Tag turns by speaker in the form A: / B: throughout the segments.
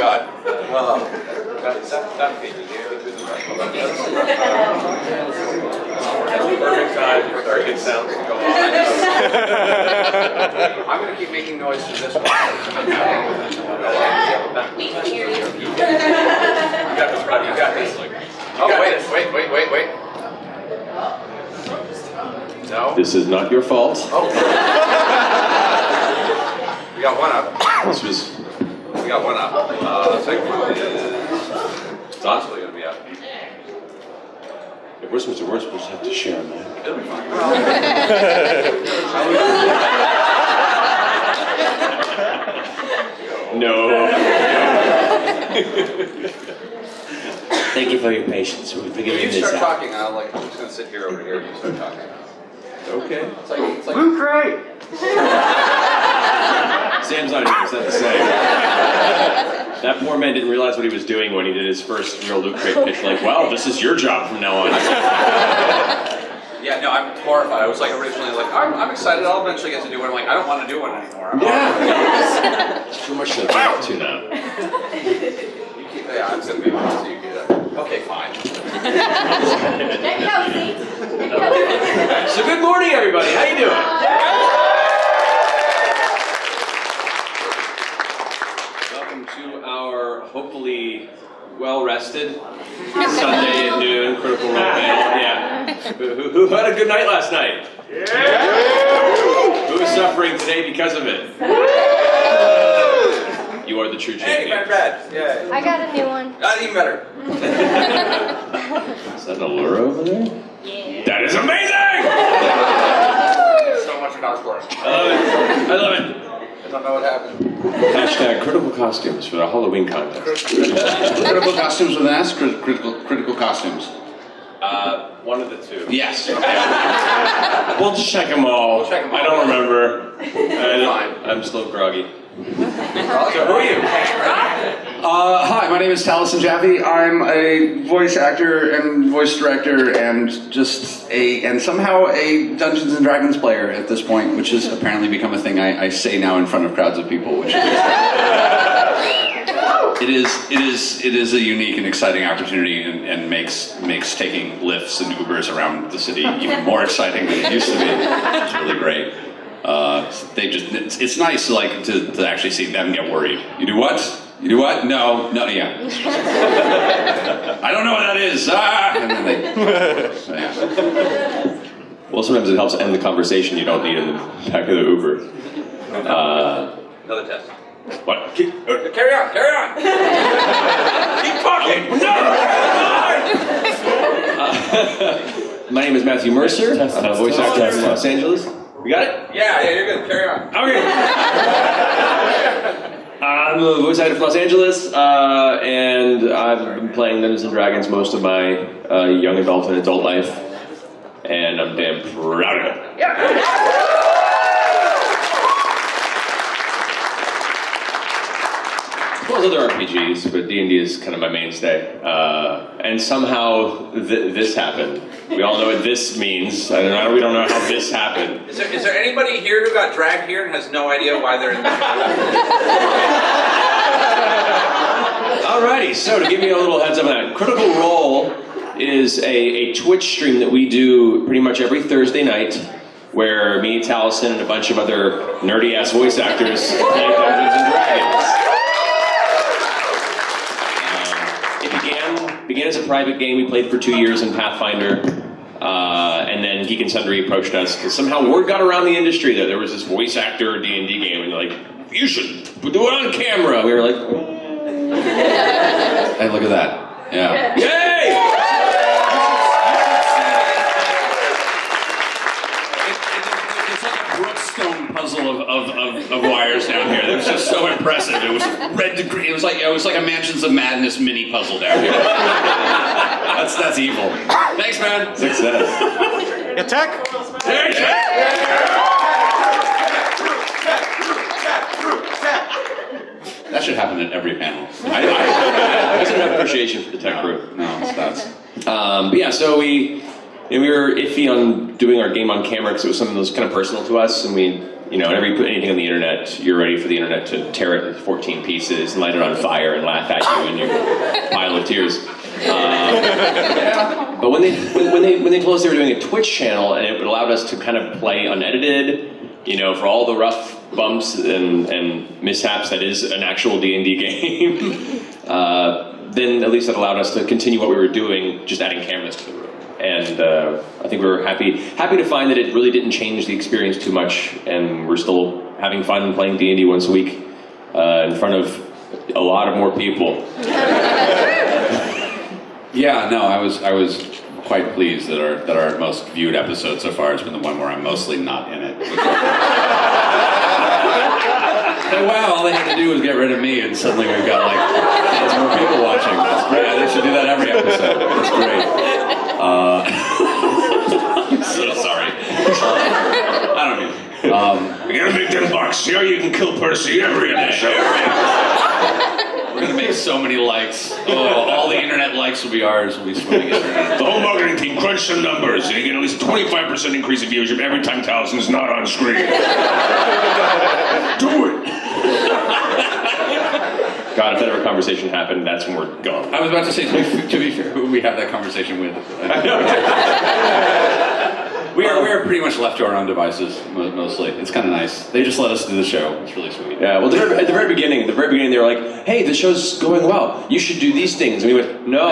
A: God. That page is That's the perfect time for our good sounds to go on. I'm going to keep making noise for this one.
B: We can hear you.
A: You got this, buddy. You got this. Oh, wait. No?
C: This is not your fault.
A: Oh. We got one up. We got one up. Second one is possibly going to be up.
C: If we're supposed to have to share, man.
A: It'll be fine.
C: No.
D: Thank you for your patience. We're
A: When
D: figuring
A: you
D: this
A: start
D: out.
A: talking, I'm just going to sit here over here and you start talking.
C: Okay.
A: It's like
C: Loot crate! Sam's not even upset to say. That poor man didn't realize what he was doing when he did his first real Loot Crate pitch. Like, well, this is your job from now on.
A: Yeah, no, I'm horrified. I was like originally like, I'm excited. I'll eventually get to do one. I'm like, I don't want to do one anymore.
C: It's too much to think up to now.
A: Yeah, it's going to be fun so you do that. Okay, fine.
C: So good morning, everybody. How you doing? Welcome to our hopefully well-rested Sunday at noon Critical Role panel. Yeah. Who had a good night last night? Yeah. Who is suffering today because of it? You are the true champion.
A: Hey, Brad. Yeah.
B: I got a new one.
A: Not even better.
C: Is that an allure over there?
B: Yeah.
C: That is amazing!
A: So much cosplay.
C: I love it.
A: I don't know what happened.
C: Hashtag critical costumes for the Halloween contest.
E: Critical costumes with an S? Critical costumes.
A: One of the two.
E: Yes.
C: We'll just check them all.
A: We'll check 'em all.
C: I don't remember.
A: Fine.
C: I'm still groggy.
A: So who are you?
E: Hi, my name is Taliesin Jaffe. I'm a voice actor and voice director and and somehow a Dungeons and Dragons player at this point, which has apparently become a thing I say now in front of crowds of people, which it is a unique and exciting opportunity and makes taking lifts and Ubers around the city even more exciting than it used to be. It's really great. It's nice to actually see them get worried. You do what? You do what? No, yeah. I don't know what that is. And then yeah.
C: Well, sometimes it helps end the conversation you don't need in the back of the Uber.
A: Another test.
C: What?
A: Carry on. Keep talking. No.
C: My name is Matthew Mercer. I'm a voice actor from Los Angeles. You got it?
A: Yeah, you're good. Carry on.
C: Okay. I'm a voice actor from Los Angeles, and I've been playing Dungeons and Dragons most of my young adult and adult life, and I'm damn proud of it. Yeah. As well as other RPGs, but D&D is kind of my mainstay. And somehow this happened. We all know what this means. We don't know how this happened.
A: Is there anybody here who got dragged here and has no idea why they're in this?
C: Alrighty, so to give you a little heads up on that, Critical Role is a Twitch stream that we do pretty much every Thursday night, where me, Taliesin, and a bunch of other nerdy-ass voice actors play Dungeons and Dragons. It began as a private game. We played for 2 years in Pathfinder, and then Geek and Sundry approached us because somehow word got around the industry that there was this voice actor D&D game, and they're like, you should do it on camera. We were like,
E: Hey, look at that. Yeah.
C: yay!
E: It's like a Brookstone puzzle of wires down here. It was just so impressive. It was red to green. It was like a Mansions of Madness mini puzzle down here. That's evil. Thanks, man.
C: Success.
F: Attack!
E: That should happen at every panel.
C: I just don't have appreciation for the tech crew.
E: No, it's nuts.
C: But yeah, so we were iffy on doing our game on camera because it was something that was kind of personal to us, and we whenever you put anything on the internet, you're ready for the internet to tear it into 14 pieces and light it on fire and laugh at you in your pile of tears. But when they told us they were doing a Twitch channel and it allowed us to kind of play unedited, for all the rough bumps and mishaps that is an actual D&D game, then at least that allowed us to continue what we were doing, just adding cameras to the room. And I think we were happy to find that it really didn't change the experience too much, and we're still having fun playing D&D once a week in front of a lot of more people.
F: Yeah, no, I was quite pleased that our most viewed episode so far has been the one where I'm mostly not in it. Wow, all they had to do was get rid of me, and suddenly we've got like tons more people watching. That's great. They should do that every episode. That's great. I'm so sorry. I don't mean.
C: We gotta make them bucks. See how you can kill Percy every episode.
F: We're gonna make so many likes. Oh, all the internet likes will be ours. We'll be swimming in it.
A: The whole marketing team crunch some numbers, and you get at least a 25% increase in viewership every time Talison's not on screen. Do it!
C: God, if that ever conversation happened, that's when we're gone.
F: I was about to say, to be fair, who we have that conversation with. We are pretty much left to our own devices, mostly. It's kind of nice. They just let us do the show. It's really sweet.
C: Yeah, well, at the very beginning, they were like, hey, the show's going well. You should do these things. And we went, no.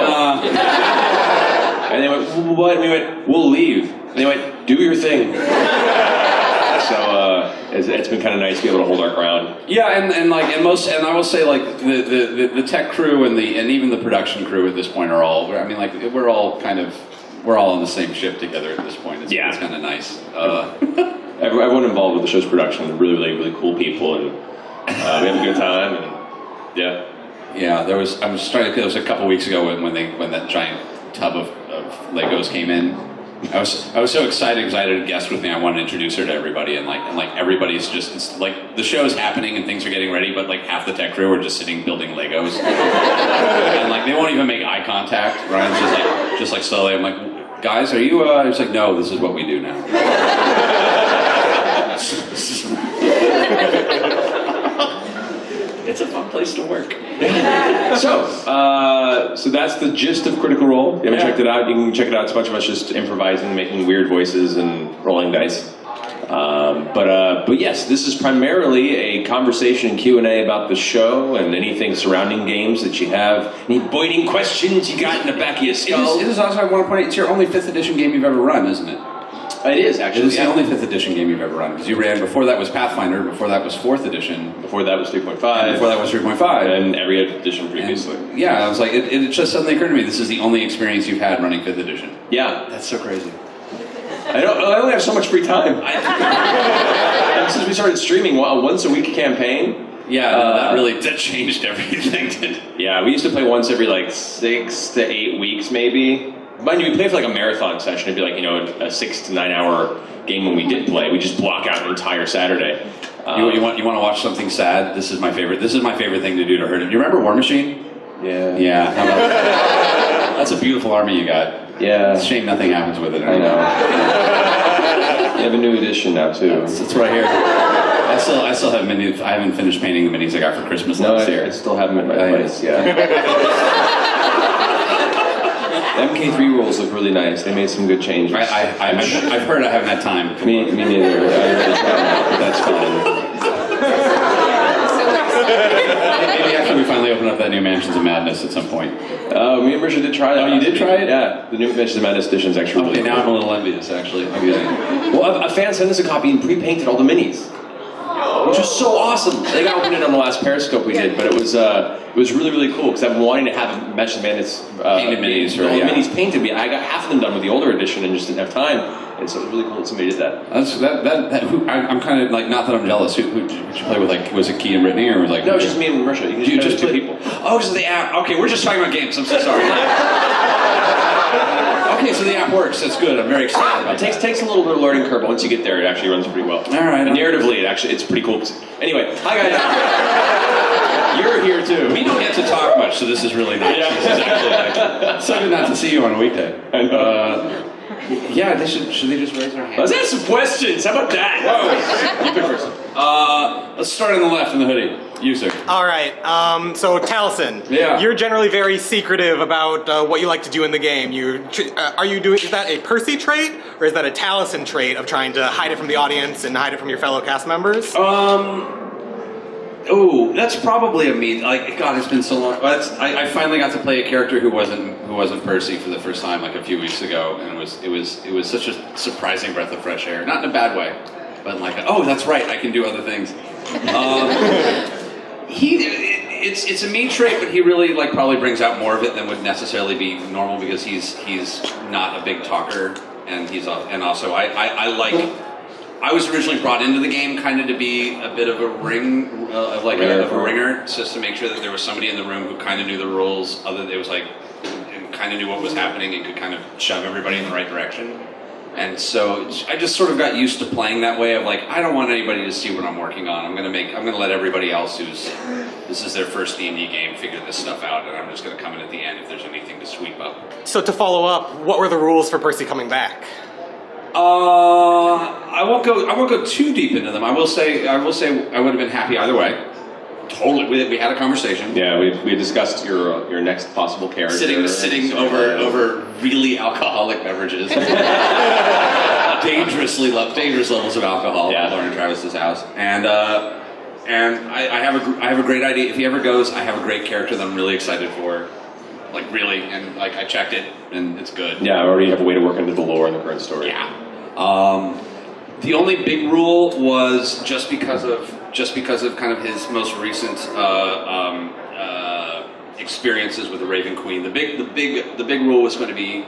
C: And they went, what? And we went, we'll leave. And they went, do your thing. So it's been kind of nice to be able to hold our ground.
F: Yeah, and I will say like the tech crew and even the production crew at this point are all. I mean, like we're all on the same ship together at this point. It's kind of nice.
C: Everyone involved with the show's production are really, really, really cool people, and we have a good time. And
F: yeah. There was a couple weeks ago when that giant tub of Legos came in. I was so excited because I had a guest with me. I wanted to introduce her to everybody, and everybody's just it's like the show's happening and things are getting ready, but like half the tech crew are just sitting building Legos, and like they won't even make eye contact. Ryan's just like slowly. I'm like, guys, are you? It's like, no, this is what we do now.
D: It's a fun place to work.
C: So that's the gist of Critical Role. If you haven't checked it out, you can check it out. It's a bunch of us just improvising, making weird voices, and rolling dice. But yes, this is primarily a conversation and Q&A about the show and anything surrounding games that you have. Any biting questions you got in the back of your skull?
F: It is also, I want to point out, it's your only 5th edition game you've ever run, isn't it?
C: It is, actually.
F: It's the only 5th edition game you've ever run, because you ran, before that was Pathfinder, before that was 4th edition.
C: Before that was 3.5.
F: Before that was 3.5.
C: And every edition previously.
F: And, yeah, I was like, it just suddenly occurred to me, this is the only experience you've had running 5th edition.
C: Yeah.
F: That's so crazy.
C: I only have so much free time. Since we started streaming a once a week campaign.
F: Yeah, that changed everything.
C: Yeah, we used to play once every 6 to 8 weeks maybe. Mind you, we played for a marathon session. It'd be a 6 to 9 hour game when we did play. We just block out an entire Saturday.
F: You want to watch something sad? This is my favorite thing to do to hurt it. You remember War Machine?
C: Yeah.
F: Yeah. How about that? That's a beautiful army you got.
C: Yeah.
F: It's a shame nothing happens with it.
C: I know. You have a new edition now too.
F: That's what I hear. I still have minis. I haven't finished painting the minis I got for Christmas last year.
C: I still have them at my place. Yeah. MK3 rules look really nice. They made some good changes.
F: I've heard I haven't had time.
C: Me neither. I really tried, but that's fine.
F: Maybe after we finally open up that new Mansions of Madness at some point.
C: Me and Mercer did try that.
F: Oh, you did try it?
C: Yeah. The new Mansions of Madness edition is actually really cool.
F: Now I'm a little envious, actually.
C: Well, a fan sent us a copy and pre-painted all the minis, which was so awesome. I think I opened it on the last Periscope we did, but it was really, really cool because I've been wanting to have Mansions of Madness
F: painted minis.
C: All the minis painted. I got half of them done with the older edition and just didn't have time. And so it was really cool that somebody did that.
F: I'm kind of not that I'm jealous. Who did you play with? Was it Key and Brittany or was
C: No, it was just me and Mercer. You just two people.
F: Oh, so the app. Okay, we're just talking about games. I'm so sorry. Okay, so the app works. That's good. I'm very excited about
C: it. Takes a little bit of learning curve, but once you get there, it actually runs pretty well.
F: All right.
C: And narratively, it's pretty cool. Anyway, hi guys. You're here too.
F: We don't get to talk much, so this is really nice.
C: Yeah.
F: This is actually so good not to see you on a weekday.
C: I know.
F: Yeah, should they just raise their hands?
C: Let's ask some questions. How about that?
F: Whoa! You pick first. Let's start on the left in the hoodie. You, sir.
G: All right, so Taliesin,
F: Yeah.
G: you're generally very secretive about what you like to do in the game. Is that a Percy trait, or is that a Taliesin trait of trying to hide it from the audience and hide it from your fellow cast members?
F: Oh, that's probably a me. Like, God, it's been so long. I finally got to play a character who wasn't Percy for the first time like a few weeks ago, and it was such a surprising breath of fresh air. Not in a bad way, but like, oh, that's right, I can do other things. It's a me trait, but he really like probably brings out more of it than would necessarily be normal because he's not a big talker, and also I was originally brought into the game kind of to be a bit of a ringer, just to make sure that there was somebody in the room who kind of knew the rules. It was like, kind of knew what was happening and could kind of shove everybody in the right direction. And so I just sort of got used to playing that way of like, I don't want anybody to see what I'm working on. I'm gonna let everybody else this is their first D&D game figure this stuff out, and I'm just gonna come in at the end if there's anything to sweep up.
G: So to follow up, what were the rules for Percy coming back?
F: I won't go too deep into them. I will say I would have been happy either way. Totally, we had a conversation.
C: Yeah, we discussed your next possible character.
F: Sitting over really alcoholic beverages. dangerous levels of alcohol at Lauren and Travis's house. And I have a great idea. If he ever goes, I have a great character that I'm really excited for. Like really, and like I checked it, and it's good.
C: Yeah, I already have a way to work into the lore in the current story.
F: Yeah. The only big rule was just because of kind of his most recent experiences with the Raven Queen. The big rule was going to be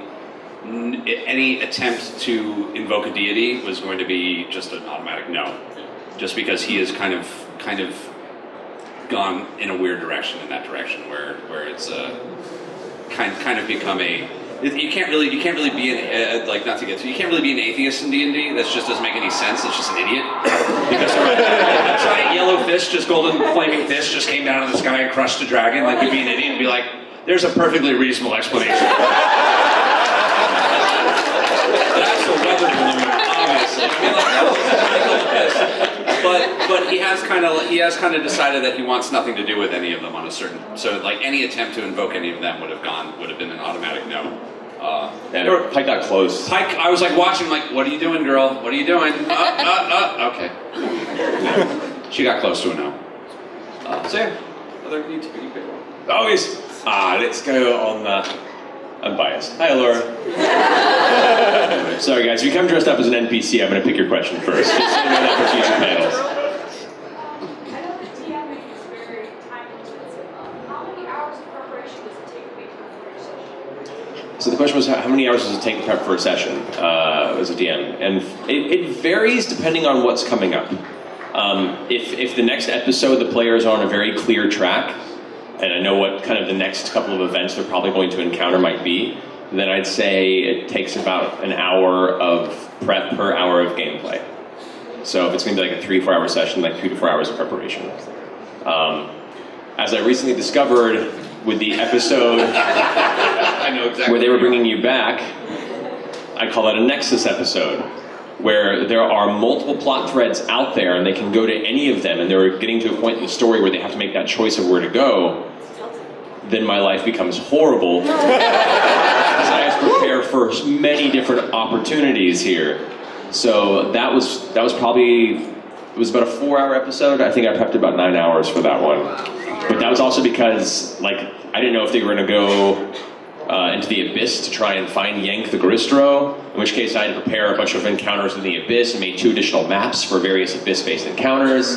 F: any attempt to invoke a deity was going to be just an automatic no, just because he is kind of gone in a weird direction in that direction where it's kind of become a. You can't really be you can't really be an atheist in D&D. That just doesn't make any sense. It's just an idiot. Because a giant yellow fish, golden flaming fish, just came down in the sky and crushed a dragon. Like you'd be an idiot and be like, "There's a perfectly reasonable explanation." That's a weather balloon, obviously. I mean, like, no, it's a giant fish. But he has kind of decided that he wants nothing to do with any of them on a certain. So like any attempt to invoke any of them would have been an automatic no.
C: And Pike got close.
F: Pike, I was like watching, like, what are you doing, girl? What are you doing? Okay. She got close to a no. So yeah, you pick one.
C: Always. Let's go on unbiased. Hi, Laura. Sorry, guys. If you come dressed up as an NPC, I'm going to pick your question first. Just so you know that for future panels.
H: I know the DMing is very time intensive. How many hours of preparation does it take a week for your session?
C: So the question was, how many hours does it take to prep for a session as a DM? And it varies depending on what's coming up. If the next episode the players are on a very clear track, and I know what kind of the next couple of events they're probably going to encounter might be, then I'd say it takes about an hour of prep per hour of gameplay. So if it's going to be like a 3-4 hour session, like 3 to 4 hours of preparation. As I recently discovered with the episode
F: I know exactly
C: where they were bringing you back, I call that a Nexus episode, where there are multiple plot threads out there and they can go to any of them, and they're getting to a point in the story where they have to make that choice of where to go. Then my life becomes horrible because I have to prepare for many different opportunities here. So that was probably, it was about a 4-hour episode. I think I prepped about 9 hours for that one. But that was also because, like, I didn't know if they were going to go into the Abyss to try and find Yank the Gristro, in which case I had to prepare a bunch of encounters in the Abyss and made 2 additional maps for various Abyss-based encounters.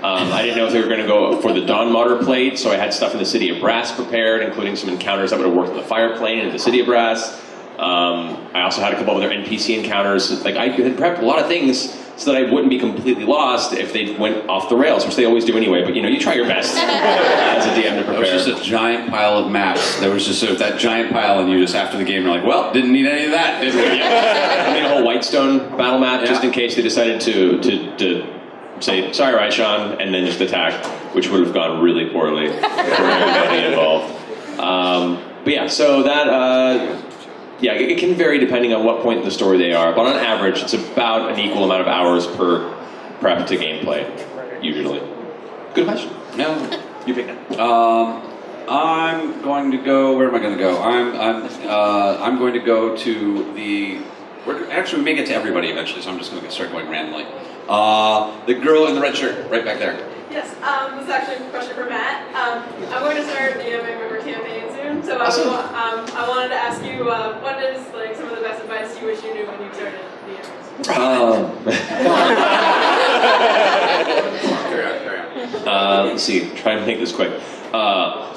C: I didn't know if they were going to go for the Dawn Martyr plate, so I had stuff in the City of Brass prepared, including some encounters that would have worked in the Fire Plane in the City of Brass. I also had a couple of other NPC encounters. Like, I had prepped a lot of things so that I wouldn't be completely lost if they went off the rails, which they always do anyway, but you try your best as a DM to prepare.
F: There was just a giant pile of maps. There was just sort of that giant pile, and you just after the game, you're like, well, didn't need any of that, did we?
C: I made a whole Whitestone battle map just in case they decided to say, sorry, Raishan, and then just attack, which would have gone really poorly for everybody involved. But yeah, so that Yeah, it can vary depending on what point in the story they are, but on average, it's about an equal amount of hours per prep to gameplay, usually. Good question.
F: No.
C: You pick that.
F: I'm going to go. Where am I going to go? I'm going to go to the. Actually, we may get to everybody eventually, so I'm just going to start going randomly. The girl in the red shirt, right back there.
H: Yes, this is actually a question for Matt. I'm going to start DMing member campaign soon, so
F: Awesome.
H: I wanted to ask you, what is like some of the best advice you wish you knew when you started DMing?
C: Let's see, try and make this quick.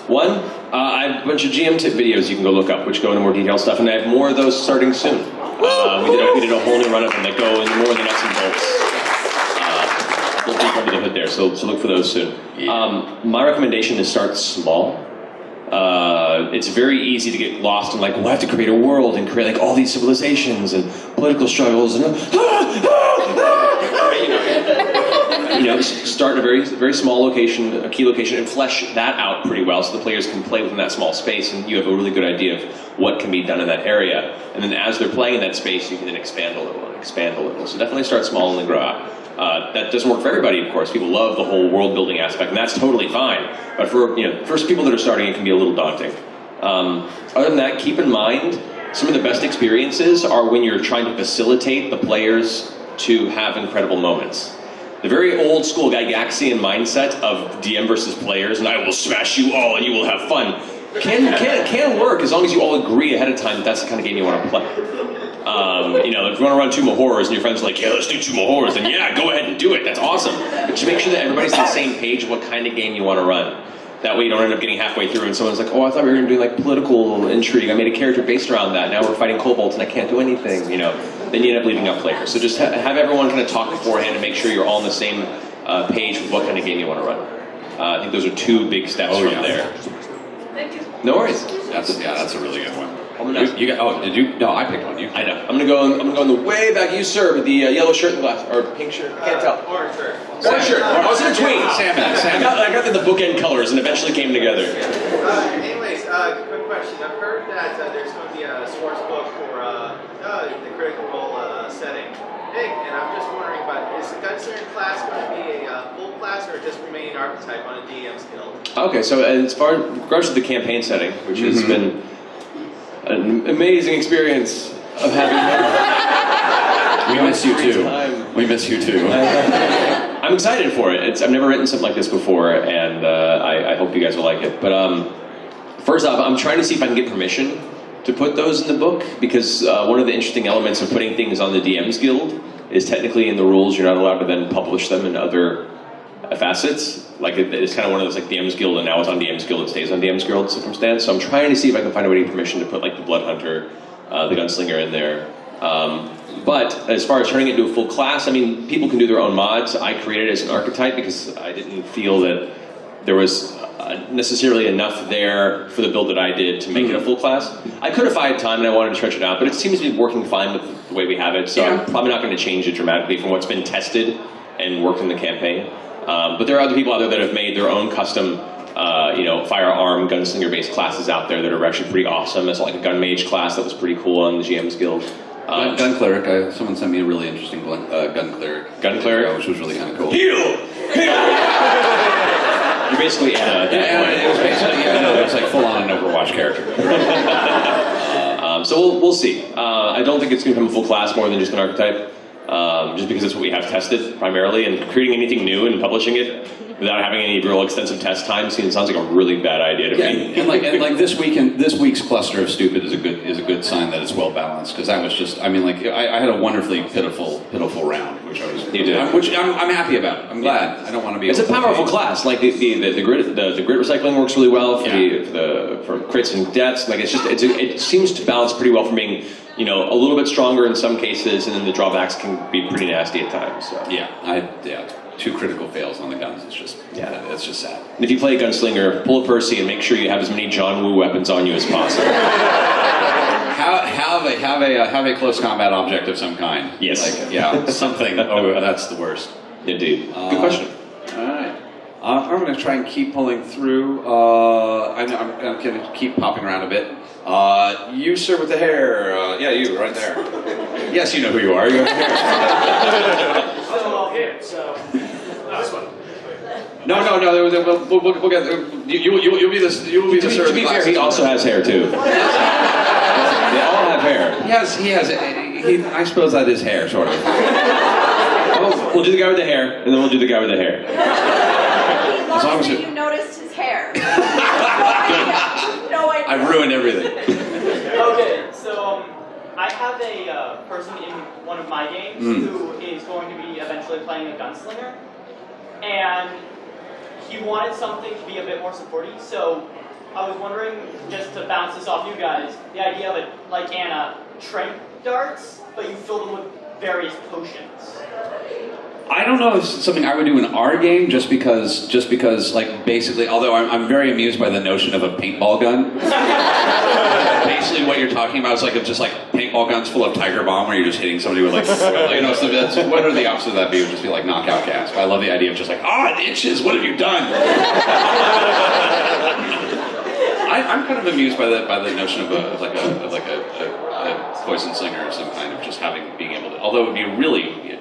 C: One, I have a bunch of GM tip videos you can go look up, which go into more detailed stuff, and I have more of those starting soon. We did a whole new run of them that go into more of the nuts and bolts. A little deeper under the hood there, so look for those soon. My recommendation is start small. It's very easy to get lost in like, well, I have to create a world and create like all these civilizations and political struggles and start in a very, very small location, a key location, and flesh that out pretty well so the players can play within that small space and you have a really good idea of what can be done in that area. And then as they're playing in that space, you can then expand a little. So definitely start small and then grow out. That doesn't work for everybody, of course. People love the whole world building aspect, and that's totally fine. But for first people that are starting, it can be a little daunting. Other than that, keep in mind some of the best experiences are when you're trying to facilitate the players to have incredible moments. The very old school Gygaxian mindset of DM versus players, and I will smash you all and you will have fun, can work as long as you all agree ahead of time that that's the kind of game you want to play. If you want to run 2 more horrors and your friends are like, yeah, let's do 2 more horrors, then yeah, go ahead and do it. That's awesome. But just make sure that everybody's on the same page of what kind of game you want to run. That way you don't end up getting halfway through and someone's like, oh, I thought we were going to do like political intrigue. I made a character based around that. Now we're fighting kobolds and I can't do anything, Then you end up leaving out players. So just have everyone kind of talk beforehand and make sure you're all on the same page with what kind of game you want to run. I think those are 2 big steps from there.
H: Thank you.
C: No worries.
F: That's a really good one.
C: You
F: got? Oh, did you? No, I picked one.
C: I know. I'm gonna go in the way back. You, sir, with the yellow shirt and glass or pink shirt. I can't tell.
I: Orange shirt.
C: Orange shirt. I was in between.
F: Salmon.
C: I got the bookend colors and eventually came together.
I: Anyways, quick question. I've heard that there's going to be a source book for the Critical Role setting. And I'm just wondering is the Gunslinger class going to be a full class or just remaining archetype on a DM's guild?
C: Okay, so as far as regards to the campaign setting, which has been an amazing experience of having.
F: We miss you too. We miss you too.
C: I'm excited for it. I've never written something like this before, and I hope you guys will like it. But first off, I'm trying to see if I can get permission to put those in the book, because one of the interesting elements of putting things on the DM's Guild is technically in the rules you're not allowed to then publish them in other facets. Like it's kind of one of those like DM's Guild, and now it's on DM's Guild, it stays on DM's Guild circumstance. So I'm trying to see if I can find a way to get permission to put like the Blood Hunter, the Gunslinger in there. But as far as turning it into a full class, I mean, people can do their own mods. I created it as an archetype because I didn't feel that there was necessarily enough there for the build that I did to make it a full class. I could if I had time and I wanted to stretch it out, but it seems to be working fine with the way we have it, so I'm probably not going to change it dramatically from what's been tested and worked in the campaign. But there are other people out there that have made their own custom firearm, gunslinger-based classes out there that are actually pretty awesome. It's like a gun mage class that was pretty cool on the GM's Guild.
F: Gun cleric. Someone sent me a really interesting gun cleric.
C: Gun cleric?
F: Which was really kind of cool.
C: Heal! You're basically Anna at that point.
F: It was basically, it was like full on an Overwatch character.
C: So we'll see. I don't think it's going to become a full class more than just an archetype, just because it's what we have tested primarily, and creating anything new and publishing it without having any real extensive test time sounds like a really bad idea to me.
F: And like this week's cluster of stupid is a good sign that it's well balanced, because that was just, I had a wonderfully pitiful round, which I was which I'm happy about. I'm glad. I don't want to be.
C: It's a powerful class. Like the grit recycling works really well for crits and deaths. Like it seems to balance pretty well from being a little bit stronger in some cases, and then the drawbacks can be pretty nasty at times. So.
F: Yeah. 2 critical fails on the guns. It's just it's just sad.
C: And if you play a gunslinger, pull a Percy and make sure you have as many John Woo weapons on you as possible.
F: Have a close combat object of some kind.
C: Yes.
F: Something. Oh, that's the worst.
C: Indeed. Good question.
F: All right. I'm going to try and keep pulling through. I'm going to keep popping around a bit. You, sir, with the hair. Yeah, you, right there. Yes, you know who you are. You have the hair.
I: This one.
F: No. We'll get. You'll be the. You'll be the sir.
C: To be fair, he also has hair too. They all have hair.
F: He has. I suppose that is hair, sort of.
C: We'll do the guy with the hair, and then we'll do the guy with the hair.
H: He loves
F: long as
H: that
F: it-
H: you noticed his hair. No idea.
F: I've ruined everything.
J: Okay, so I have a person in one of my games who is going to be eventually playing a gunslinger, and he wanted something to be a bit more supporty. So I was wondering, just to bounce this off you guys, the idea of it like Anna trank darts, but you fill them with various potions.
F: I don't know if it's something I would do in our game, just because, like, basically, although I'm very amused by the notion of a paintball gun. Basically, what you're talking about is just like paintball guns full of Tiger Bomb, where you're just hitting somebody with like, so that's, what are the opposite of that be? It would just be like knockout gas. But I love the idea of just like, it itches. What have you done? I'm kind of amused by the notion of a poison slinger or some kind of just being able to. Although it would be really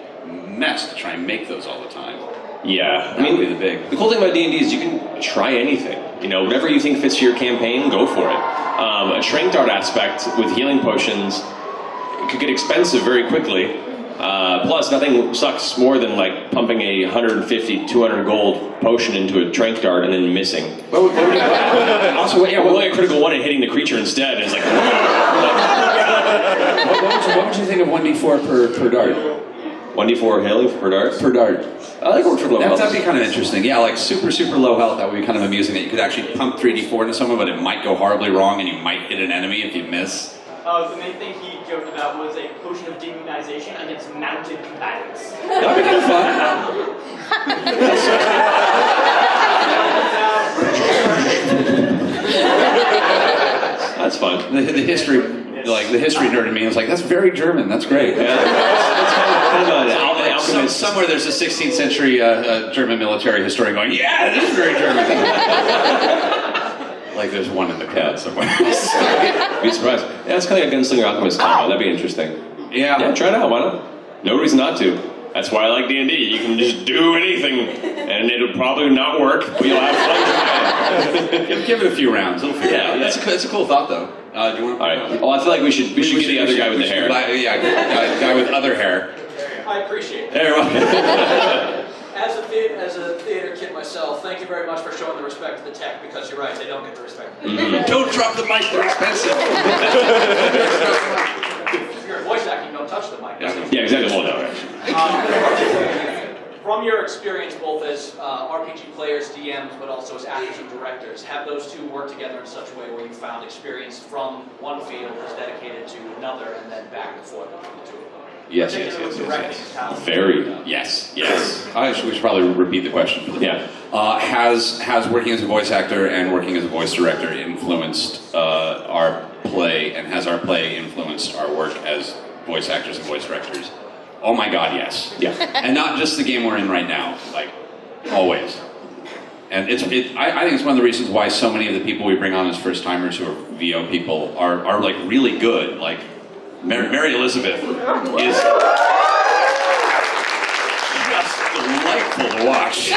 F: mess to try and make those all the time.
C: Yeah,
F: That would be the
C: cool thing about D&D is you can try anything. Whatever you think fits your campaign, go for it. A shrink dart aspect with healing potions could get expensive very quickly. Plus, nothing sucks more than like pumping a 150, 200 gold potion into a trank dart and then missing.
F: What would you also,
C: rolling a critical one and hitting the creature instead is like.
F: what would you think of 1d4 per dart?
C: 1d4 healing per dart?
F: Per dart.
C: I like work for low health.
F: That'd be kind of interesting. Yeah, like super low health. That would be kind of amusing. That you could actually pump 3d4 into someone, but it might go horribly wrong, and you might hit an enemy if you miss.
J: The main thing he joked about was a potion of demonization against mounted combatants.
F: That'd be kind of fun.
C: That's fun.
F: The history nerd in me is like, that's very German. That's great.
C: Yeah, that's kind of an alchemist.
F: Somewhere there's a 16th century German military historian going, yeah, this is very German. Like there's one in the crowd somewhere.
C: Be surprised. Yeah, it's kind of like a gunslinger alchemist combo. That'd be interesting.
F: Yeah,
C: try it out. Why not? No reason not to. That's why I like D&D. You can just do anything, and it'll probably not work, but you'll have fun.
F: Give it a few rounds. It'll figure it out. That's a cool thought, though. Do you want to?
C: All right. Well, I feel like we should get the other guy with the hair.
F: Guy with other hair.
J: I appreciate it.
F: There,
J: As a theater kid myself, thank you very much for showing the respect to the tech, because you're right, they don't get the respect.
F: Don't drop the mic, they're expensive.
J: If you're voice acting, don't touch the mic.
C: Yeah, exactly. Well, no.
J: From your experience, both as RPG players, DMs, but also as actors and directors, have those two worked together in such a way where you found experience from one field was dedicated to another, and then back and forth between the two of them?
F: Yes. Very. Yes. We should probably repeat the question.
C: Yeah.
F: Has working as a voice actor and working as a voice director influenced our play, and has our play influenced our work as voice actors and voice directors? Oh my God, yes.
C: Yeah.
F: And not just the game we're in right now, like always. And I think it's one of the reasons why so many of the people we bring on as first timers who are VO people are like really good. Like Mary Elizabeth is just delightful to watch.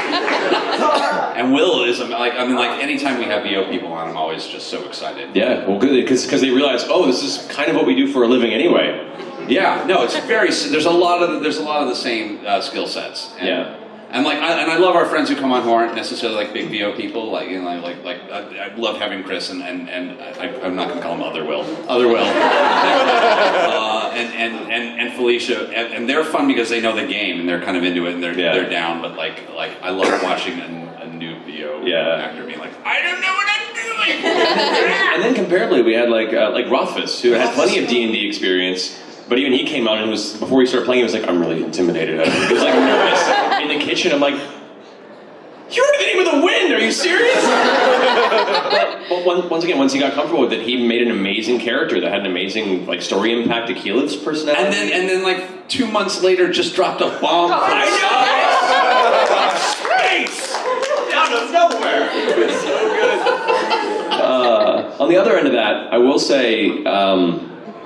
F: And Will is like anytime we have VO people on, I'm always just so excited.
C: Yeah, well, good, because they realize, this is kind of what we do for a living anyway.
F: Yeah, no, it's very. There's a lot of the same skill sets. And I love our friends who come on who aren't necessarily like big VO people. I love having Chris and I'm not going to call him Other Will, and Felicia, and they're fun because they know the game and they're kind of into it and they're down. But like I love watching a new VO actor being like, I don't know what I'm doing.
C: And then comparably, we had like Rothfuss, who had plenty of D&D experience. But even he came out and before he started playing, he was like, I'm really intimidated. He was like nervous in the kitchen. I'm like, you were the name of the wind, are you serious? but once he got comfortable with it, he made an amazing character that had an amazing story impact to Keyleth's personality.
F: And then 2 months later, just dropped a bomb.
C: I know!
F: Space!
I: of nowhere.
C: It's so good. On the other end of that, I will say, I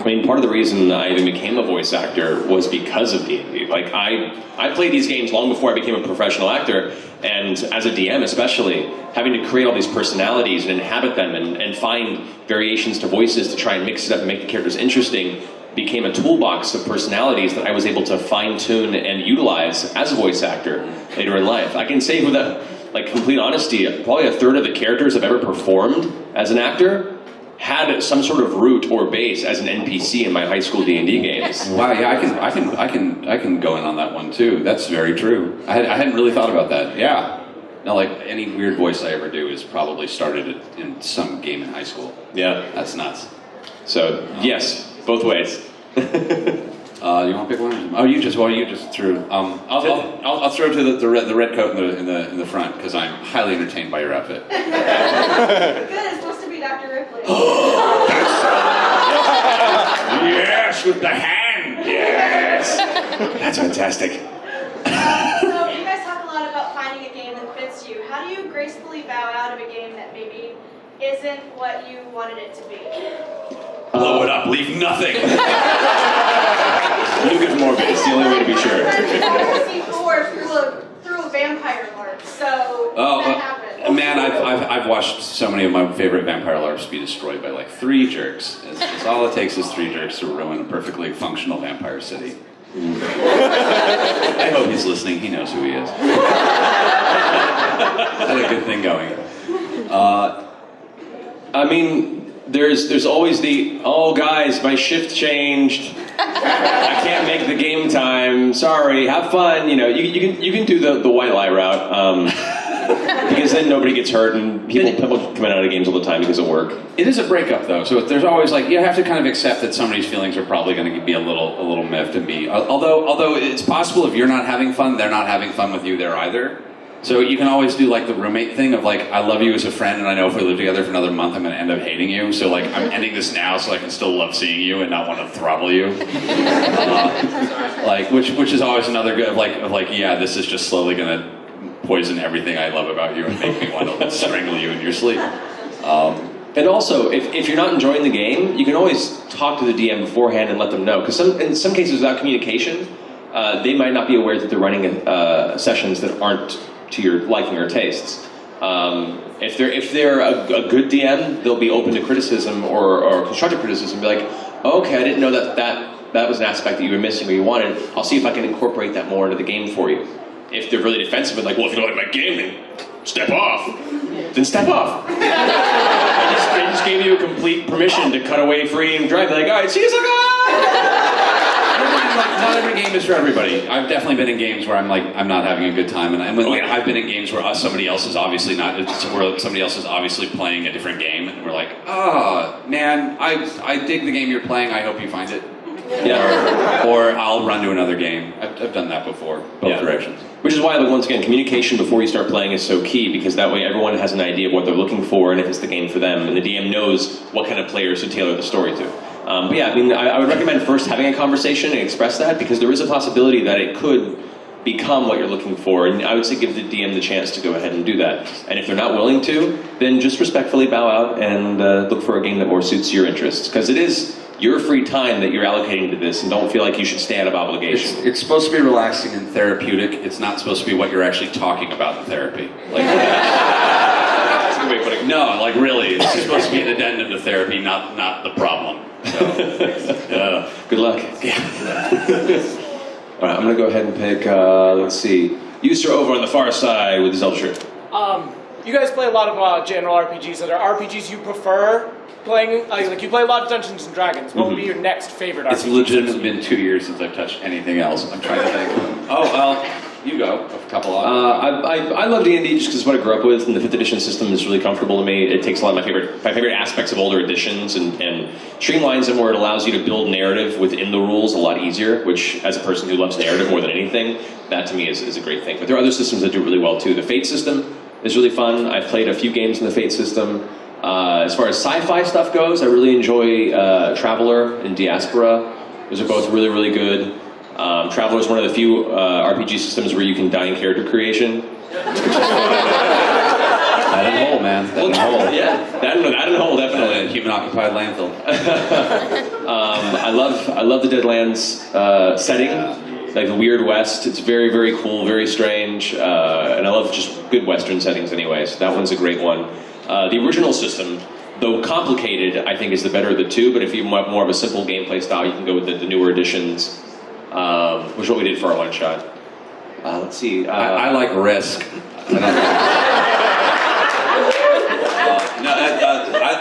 C: mean, part of the reason I even became a voice actor was because of D&D. Like, I played these games long before I became a professional actor, and as a DM especially, having to create all these personalities and inhabit them and find variations to voices to try and mix it up and make the characters interesting became a toolbox of personalities that I was able to fine-tune and utilize as a voice actor later in life. I can say with complete honesty, probably a third of the characters I've ever performed as an actor had some sort of root or base as an NPC in my high school D&D games.
F: Wow, yeah, I can go in on that one too. That's very true. I hadn't really thought about that. Yeah. No, like any weird voice I ever do is probably started in some game in high school.
C: Yeah.
F: That's nuts.
C: So, yes, both ways.
F: You want to pick one? Oh, you just threw. I'll throw to the red coat in the front because I'm highly entertained by your outfit.
H: Good, it's supposed to be Dr. Ripley.
F: Yes, with the hand. Yes. That's fantastic.
H: So you guys talk a lot about finding a game that fits you. How do you gracefully bow out of a game that maybe isn't what you wanted it to be?
F: Blow it up, leave nothing.
C: You get more base, the only way to be sure.
H: through a vampire LARP, so that happened.
F: Man, I've watched so many of my favorite vampire LARPs be destroyed by like 3 jerks. It's all it takes is 3 jerks to ruin a perfectly functional vampire city. I hope he's listening. He knows who he is. Had a good thing going.
C: I mean, there's always oh guys, my shift changed. I can't make the game time. Sorry, have fun. You know, you can do the white lie route. Because then nobody gets hurt and people come out of games all the time because of work.
F: It is a breakup though, so there's always like, you have to kind of accept that somebody's feelings are probably going to be a little miffed and be, although it's possible if you're not having fun, they're not having fun with you there either. So you can always do like the roommate thing of like, I love you as a friend and I know if we live together for another month I'm going to end up hating you, so like I'm ending this now so I can still love seeing you and not want to throttle you. Which is always another good of like yeah, this is just slowly going to poison everything I love about you and make me want to strangle you in your sleep.
C: And also, if you're not enjoying the game, you can always talk to the DM beforehand and let them know. Because in some cases, without communication, they might not be aware that they're running sessions that aren't to your liking or tastes. If they're a good DM, they'll be open to criticism or constructive criticism. Be like, okay, I didn't know that was an aspect that you were missing or you wanted. I'll see if I can incorporate that more into the game for you. If they're really defensive and like, well, if you don't like my game, then step off. Then step off. They just gave you a complete permission to cut away free and drive. They're like, all right, see you, sucker!
F: Not every game is for everybody. I've definitely been in games where I'm not having a good time, and I've been in games where somebody else is obviously playing a different game, and we're like, oh man, I dig the game you're playing. I hope you find it. Yeah. Or I'll run to another game. I've done that before, both directions.
C: Which is why, once again, communication before you start playing is so key, because that way everyone has an idea of what they're looking for and if it's the game for them, and the DM knows what kind of players to tailor the story to. But yeah, I mean, I would recommend first having a conversation and express that, because there is a possibility that it could become what you're looking for, and I would say give the DM the chance to go ahead and do that. And if they're not willing to, then just respectfully bow out and look for a game that more suits your interests, because it is your free time that you're allocating to this, and don't feel like you should stay out of obligation.
F: It's supposed to be relaxing and therapeutic. It's not supposed to be what you're actually talking about in therapy. That's a good way of putting it. No, like really, it's supposed to be an addendum to therapy, not the problem. So,
C: good luck. All right, I'm gonna go ahead and pick. Let's see, User over on the far side with his Zelda shirt.
K: You guys play a lot of general RPGs. Are there RPGs you prefer playing? Like you play a lot of Dungeons and Dragons. What would be your next favorite RPG?
F: It's legitimately been 2 years since I've touched anything else. I'm trying to think. Oh, well, you go. A couple of
C: I love D&D just because it's what I grew up with, and the 5th edition system is really comfortable to me. It takes a lot of my favorite aspects of older editions and streamlines them where it allows you to build narrative within the rules a lot easier, which, as a person who loves narrative more than anything, that to me is a great thing. But there are other systems that do really well too. The Fate system is really fun. I've played a few games in the Fate system. As far as sci-fi stuff goes, I really enjoy Traveler and Diaspora. Those are both really, really good. Traveler is one of the few RPG systems where you can die in character creation.
E: and Hole, man. That and Hole.
C: Yeah, that and Hole, definitely.
E: Human-occupied landfill.
C: I love the Deadlands setting, like the Weird West. It's very, very cool, very strange, and I love just good Western settings anyway, so that one's a great one. The original system, though complicated, I think is the better of the two, but if you want more of a simple gameplay style, you can go with the newer editions, which is what we did for our one-shot. Let's see.
E: I like Risk.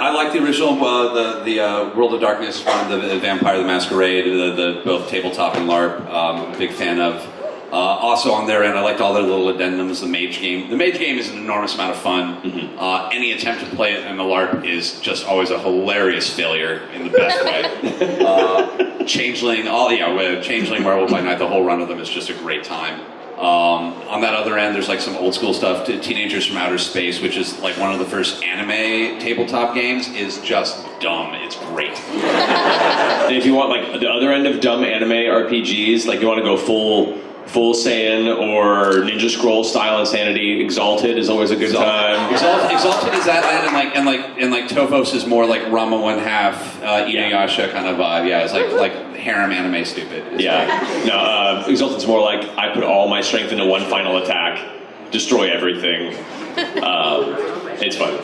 E: I like the original, the World of Darkness one, the Vampire the Masquerade, the both tabletop and LARP. Big fan of. Also on their end, I liked all their little addendums. The Mage game. The Mage game is an enormous amount of fun. Any attempt to play it in the LARP is just always a hilarious failure in the best way. Changeling, Changeling, Werewolf by Night, the whole run of them is just a great time. On that other end, there's like some old school stuff. Teenagers from Outer Space, which is like one of the first anime tabletop games, is just dumb. It's great.
C: And if you want like the other end of dumb anime RPGs, like you want to go full Saiyan or Ninja Scroll style insanity, Exalted is always a good time.
E: Exalted is that and like Tofos is more like Rama 1/2 Inuyasha kind of vibe. Yeah, it's like harem anime stupid. It's
C: Exalted's more like I put all my strength into one final attack, destroy everything. It's fun.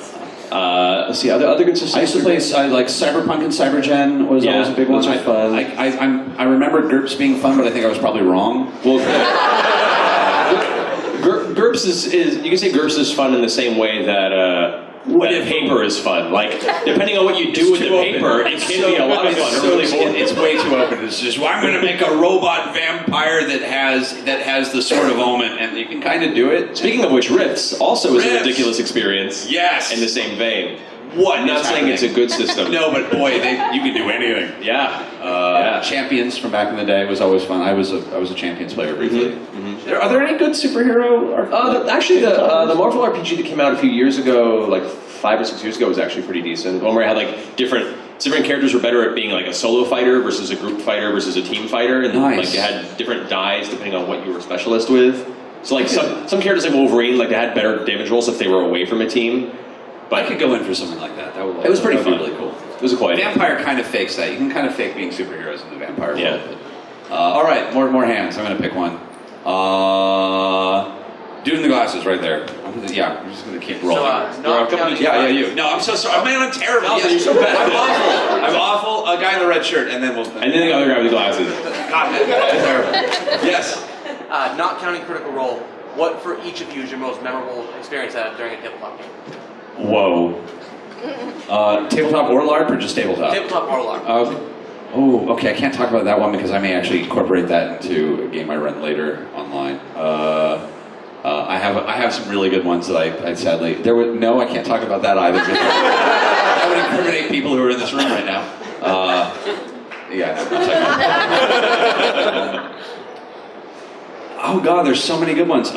C: Let's see, other good systems.
E: I used to play like Cyberpunk and Cybergen was always a big one.
C: Those are fun.
E: I remember GURPS being fun, but I think I was probably wrong.
C: Well, GURPS is you can say GURPS is fun in the same way that paper is fun. Like depending on what you do with the paper, it can be a lot of fun.
E: It's way too open. It's just I'm going to make a robot vampire that has the Sword of Omen, and you can kind of do it.
C: Speaking of which, Rifts also is a ridiculous experience.
E: Yes.
C: In the same vein.
E: What?
C: I'm not saying it's a good system.
E: No, but boy, you can do anything.
C: Yeah.
E: Champions from back in the day was always fun. I was a Champions player briefly. Are there any good superhero?
C: Actually, the Marvel RPG that came out a few years ago, like 5 or 6 years ago, was actually pretty decent. One where I had like different characters were better at being like a solo fighter versus a group fighter versus a team fighter, and like they had different dies depending on what you were a specialist with. So like some characters like Wolverine, like they had better damage rolls if they were away from a team.
E: But I could go in for something like that.
C: It was pretty fun.
E: Really cool.
C: It was quite.
E: Vampire kind of fakes that. You can kind of fake being superheroes in the vampire world.
C: Yeah.
E: All right, more hands. I'm gonna pick one. Dude in the glasses, right there. I'm just gonna keep rolling. You. No, I'm so sorry. Man, I'm terrible.
C: Yes. You're so bad.
E: I'm awful. A guy in the red shirt, and then
C: the other guy with the glasses.
E: God, that's terrible. Yes.
L: Not counting Critical Role, what for each of you is your most memorable experience during a tabletop game?
E: Whoa. Tabletop or LARP or just tabletop?
L: Tabletop or LARP.
E: Okay. I can't talk about that one because I may actually incorporate that into a game I run later online. I have some really good ones that I sadly I can't talk about that either. That would incriminate people who are in this room right now. Oh God, there's so many good ones.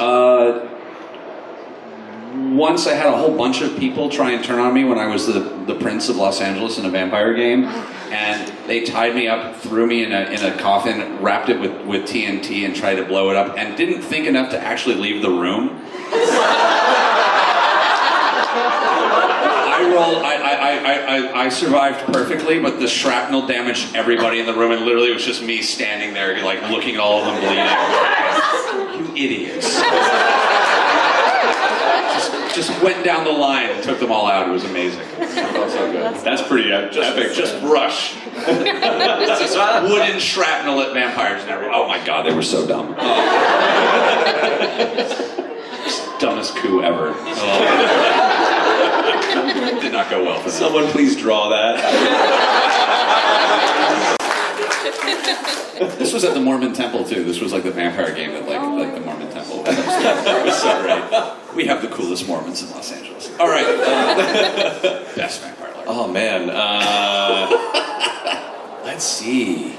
E: Once I had a whole bunch of people try and turn on me when I was the Prince of Los Angeles in a vampire game, and they tied me up, threw me in a coffin, wrapped it with TNT, and tried to blow it up, and didn't think enough to actually leave the room. I survived perfectly, but the shrapnel damaged everybody in the room, and literally it was just me standing there, like looking at all of them bleeding. You idiots. Just went down the line and took them all out. It was amazing. It felt so good.
C: That's pretty epic.
E: Just brush. Just wooden shrapnel at vampires and everything. Oh my God, they were so dumb. Dumbest coup ever. Did not go well for them.
C: Someone please draw that.
E: This was at the Mormon Temple too. This was like the vampire game at like the Mormon Temple. It was so great. We have the coolest Mormons in Los Angeles. All right, best vampire LARP.
C: Oh man, let's see.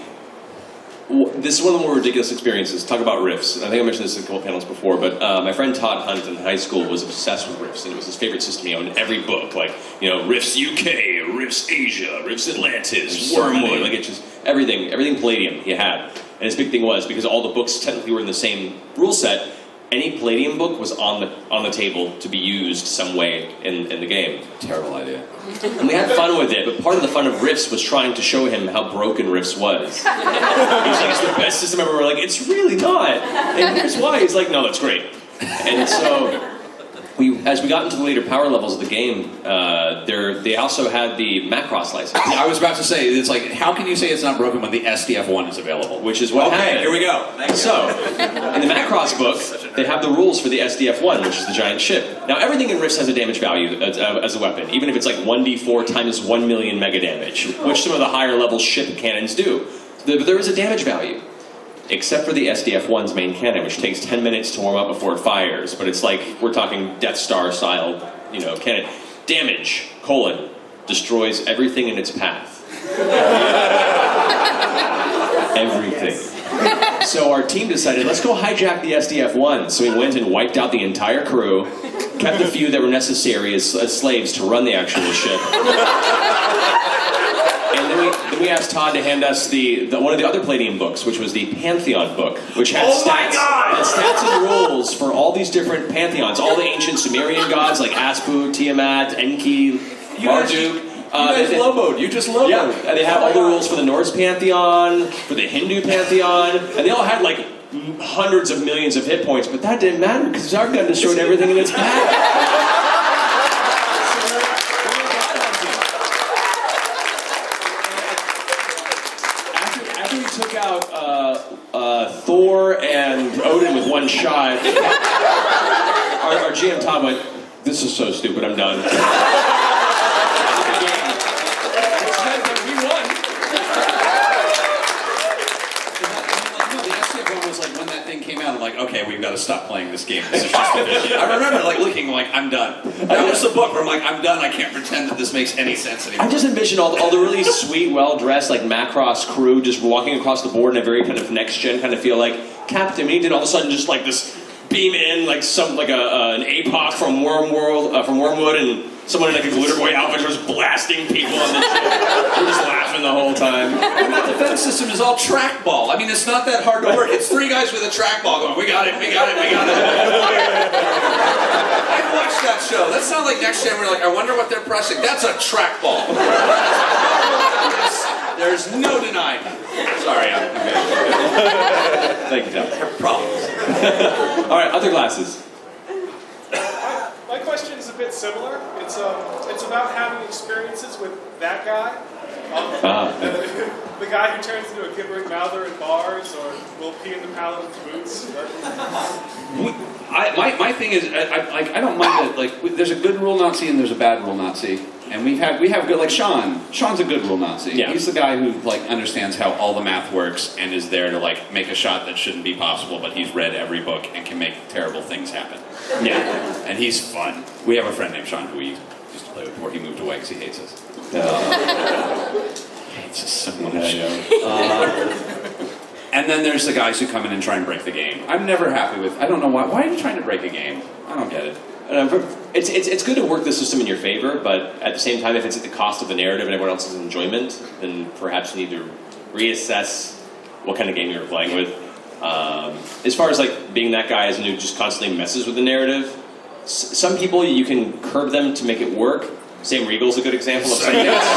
C: This is one of the more ridiculous experiences. Talk about riffs. I think I mentioned this in a couple panels before, but my friend Todd Hunt in high school was obsessed with riffs, and it was his favorite system. He owned every book, like Riffs UK, Riffs Asia, Riffs Atlantis, Wormwood, like it's just everything Palladium he had. And his big thing was because all the books technically were in the same rule set. any Palladium book was on the table to be used some way in the game.
F: Terrible idea.
C: And we had fun with it, but part of the fun of Rifts was trying to show him how broken Rifts was. He was like, it's the best system ever. We're like, it's really not. And here's why. He's like, no, that's great. And so, as we got into the later power levels of the game, they also had the Macross license.
F: Yeah, I was about to say, it's like, how can you say it's not broken when the SDF-1 is available?
C: Which is what happened.
F: Here we go. Thank you.
C: So, in the Macross book, they have the rules for the SDF-1, which is the giant ship. Now, everything in Rifts has a damage value as a weapon, even if it's like 1d4 times 1 million mega damage, which some of the higher level ship cannons do. But there is a damage value. Except for the SDF-1's main cannon, which takes 10 minutes to warm up before it fires. But it's like, we're talking Death Star style, cannon. Damage, destroys everything in its path. Everything. So our team decided, let's go hijack the SDF-1. So we went and wiped out the entire crew, kept the few that were necessary as slaves to run the actual ship. And then we asked Todd to hand us the one of the other Palladium books, which was the Pantheon book, which had stats and rules for all these different pantheons, all the ancient Sumerian gods like Aspu, Tiamat, Enki, Marduk.
F: You just loboed.
C: Yeah, and they have all the rules for the Norse pantheon, for the Hindu pantheon, and they all had like hundreds of millions of hit points, but that didn't matter because our gun destroyed everything in its path. Took out Thor and Odin with one shot. Our GM Tom went, this is so stupid, I'm done. We won.
F: The SDF-1 was like, when that thing came out, I'm like, okay, we've got to stop playing this game. This is just efficient. I remember looking like, I'm done. That was the book where I'm like, I'm done. I can't pretend that this makes any sense anymore.
C: I just envisioned all the really sweet, well-dressed, like Macross crew just walking across the board in a very kind of next-gen kind of feel, like Captain. And he did all of a sudden just like this beam in, like an APOC from Wormwood, and someone in like a Glitter Boy outfit was blasting people on the ship. We're just laughing the whole time.
F: And that defense system is all trackball. I mean, it's not that hard to work. It's 3 guys with a trackball going, we got it. I've watched that show. That sounds like Next Gen. We're like, I wonder what they're pressing. That's a trackball. There's no denying. Sorry, I'm okay.
C: Thank you, Tom.
F: I have problems.
C: All right, other classes.
M: My question is a bit similar. It's about having experiences with that guy. The guy who turns into a gibbering mouther in bars, or will pee in the paladin's boots.
F: My thing is, I don't mind that. There's a good rule Nazi and there's a bad rule Nazi, and we have good, like Sean. Sean's a good rule Nazi.
C: Yeah.
F: He's the guy who understands how all the math works and is there to make a shot that shouldn't be possible, but he's read every book and can make terrible things happen.
C: Yeah,
F: and he's fun. We have a friend named Sean who we used to play with before he moved away because he hates us. Hates us so much. And then there's the guys who come in and try and break the game. I'm never happy with. I don't know why. Why are you trying to break a game? I don't get it.
C: It's good to work the system in your favor, but at the same time, if it's at the cost of the narrative and everyone else's enjoyment, then perhaps you need to reassess what kind of game you're playing with. As far as being that guy who just constantly messes with the narrative, some people you can curb them to make it work. Sam Riegel's a good example of somebody else. He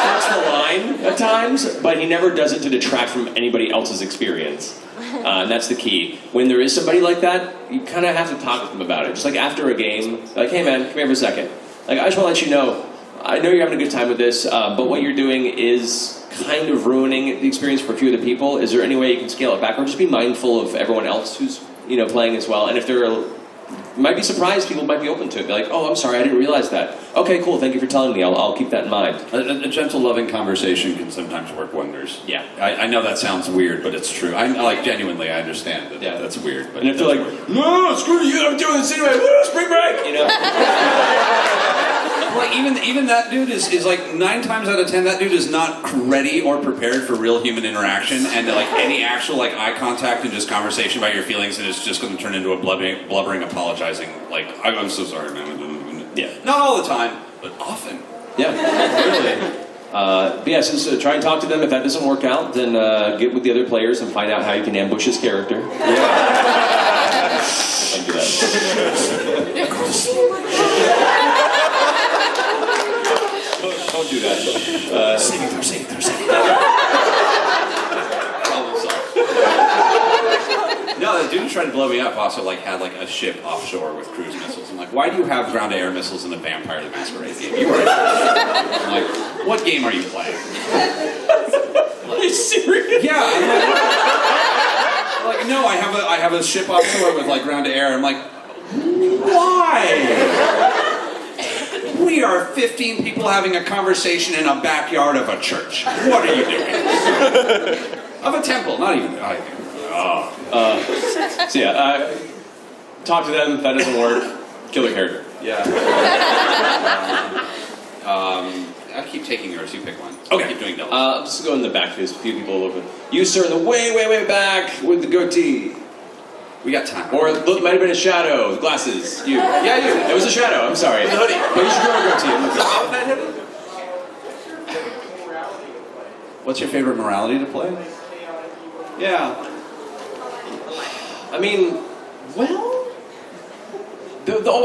C: starts the line at times, but he never does it to detract from anybody else's experience. And that's the key. When there is somebody like that, you kind of have to talk with them about it. Just like after a game, hey man, come here for a second. I just want to let you know, I know you're having a good time with this, but what you're doing is kind of ruining the experience for a few of the people. Is there any way you can scale it back? Or just be mindful of everyone else who's playing as well. And if you might be surprised, people might be open to it. Be like, oh, I'm sorry, I didn't realize that. Okay, cool, thank you for telling me. I'll keep that in mind.
F: A gentle, loving conversation can sometimes work wonders.
C: Yeah.
F: I know that sounds weird, but it's true. Genuinely, I understand that that's weird. But
C: and if they're like, no, screw you, I'm doing this anyway, woo, spring break,
F: even that dude is 9 times out of 10, that dude is not ready or prepared for real human interaction, and any actual eye contact and just conversation about your feelings, and it's just going to turn into a blubbering, apologizing. I'm so sorry, man.
C: Yeah.
F: Not all the time, but often.
C: Yeah, really. But yeah, so try and talk to them. If that doesn't work out, then get with the other players and find out how you can ambush his character. Yeah. Don't do that. Don't do that.
D: Saving throw.
F: Problem solved. No, the dude who tried to blow me up also had a ship offshore with cruise missiles. I'm like, why do you have ground-to-air missiles in the Vampire the Masquerade game? You are. I'm like, what game are you playing?
C: Are you serious?
F: Yeah. I'm like, no, I have a ship offshore with ground-to-air. I'm like, why? We are 15 people having a conversation in a backyard of a church. What are you doing? Of a temple, not even.
C: So yeah, talk to them. If that doesn't work, kill the character.
F: Yeah. I keep taking yours. You pick one.
C: Okay.
F: Keep doing doubles.
C: I'm just going in the back. There's a few people looking. You, sir, in the way back with the goatee.
F: We got time.
C: Or look, might have been a shadow. The glasses. You. Yeah, you. It was a shadow. I'm sorry. The hoodie. But you should grow a goatee.
F: What's your favorite morality to play? Yeah.
C: I mean, well,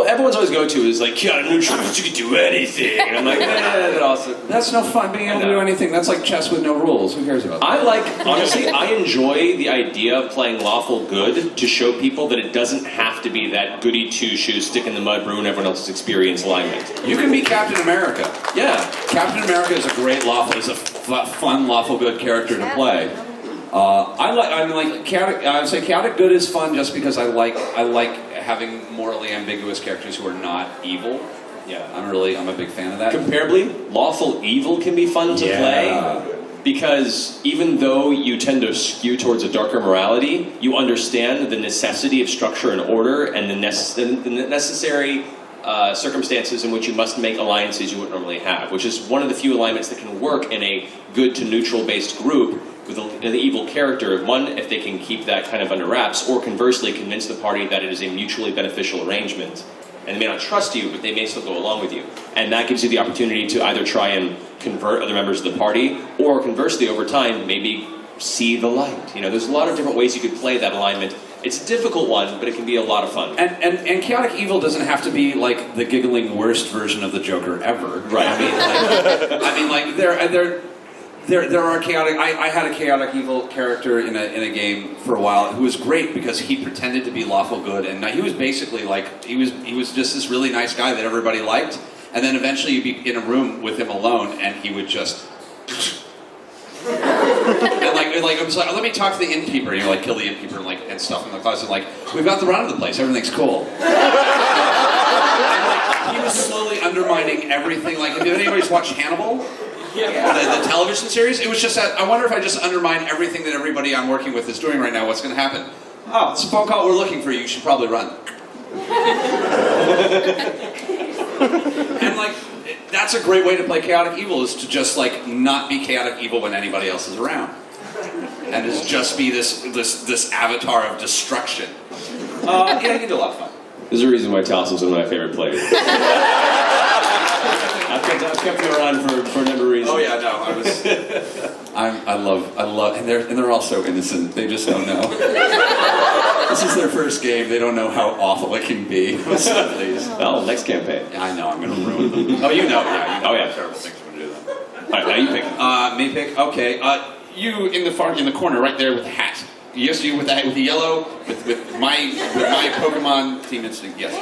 C: everyone's always go-to is chaotic neutral, but you can do anything. And I'm like, that also.
F: That's no fun being able to do anything. That's like chess with no rules. Who cares about that?
C: Honestly, I enjoy the idea of playing lawful good to show people that it doesn't have to be that goody two-shoes, stick in the mud, ruin everyone else's experience alignment.
F: You can be Captain America.
C: Yeah.
F: Captain America is a great fun lawful good character to play. I would say chaotic good is fun just because I like having morally ambiguous characters who are not evil.
C: Yeah.
F: I'm a big fan of that.
C: Comparably, lawful evil can be fun to play because even though you tend to skew towards a darker morality, you understand the necessity of structure and order and the necessary circumstances in which you must make alliances you wouldn't normally have, which is one of the few alignments that can work in a good to neutral based group with an evil character. One, if they can keep that kind of under wraps, or conversely convince the party that it is a mutually beneficial arrangement. And they may not trust you, but they may still go along with you. And that gives you the opportunity to either try and convert other members of the party, or conversely over time, maybe see the light. There's a lot of different ways you could play that alignment. It's a difficult one, but it can be a lot of fun.
F: And chaotic evil doesn't have to be like the giggling worst version of the Joker ever.
C: Right.
F: There are chaotic. I had a chaotic evil character in a game for a while who was great because he pretended to be lawful good, and he was basically he was just this really nice guy that everybody liked, and then eventually you'd be in a room with him alone, and he would just. and it was let me talk to the innkeeper, and kill the innkeeper and stuff in the closet, we've got the run of the place, everything's cool. And he was slowly undermining everything. If anybody's watched Hannibal. The television series, it was just that, I wonder if I just undermine everything that everybody I'm working with is doing right now, what's going to happen? Oh, it's a phone call, we're looking for you should probably run. And that's a great way to play chaotic evil, is to just not be chaotic evil when anybody else is around. And just be this avatar of destruction. You can do a lot of fun.
C: There's a reason why Taliesin's one of my favorite players. I've kept him around for a number of reasons.
F: Oh yeah, no, I love, and they're all so innocent. They just don't know. This is their first game. They don't know how awful it can be. Please.
C: Well, next campaign.
F: I know, I'm going to ruin them. Oh, you know.
C: Oh yeah.
F: Terrible things I'm going to do them.
C: All right, now you pick.
F: Me pick. Okay. You in the corner, right there with the hat. Yes, you with the yellow, with my Pokemon Team Instinct. Yes.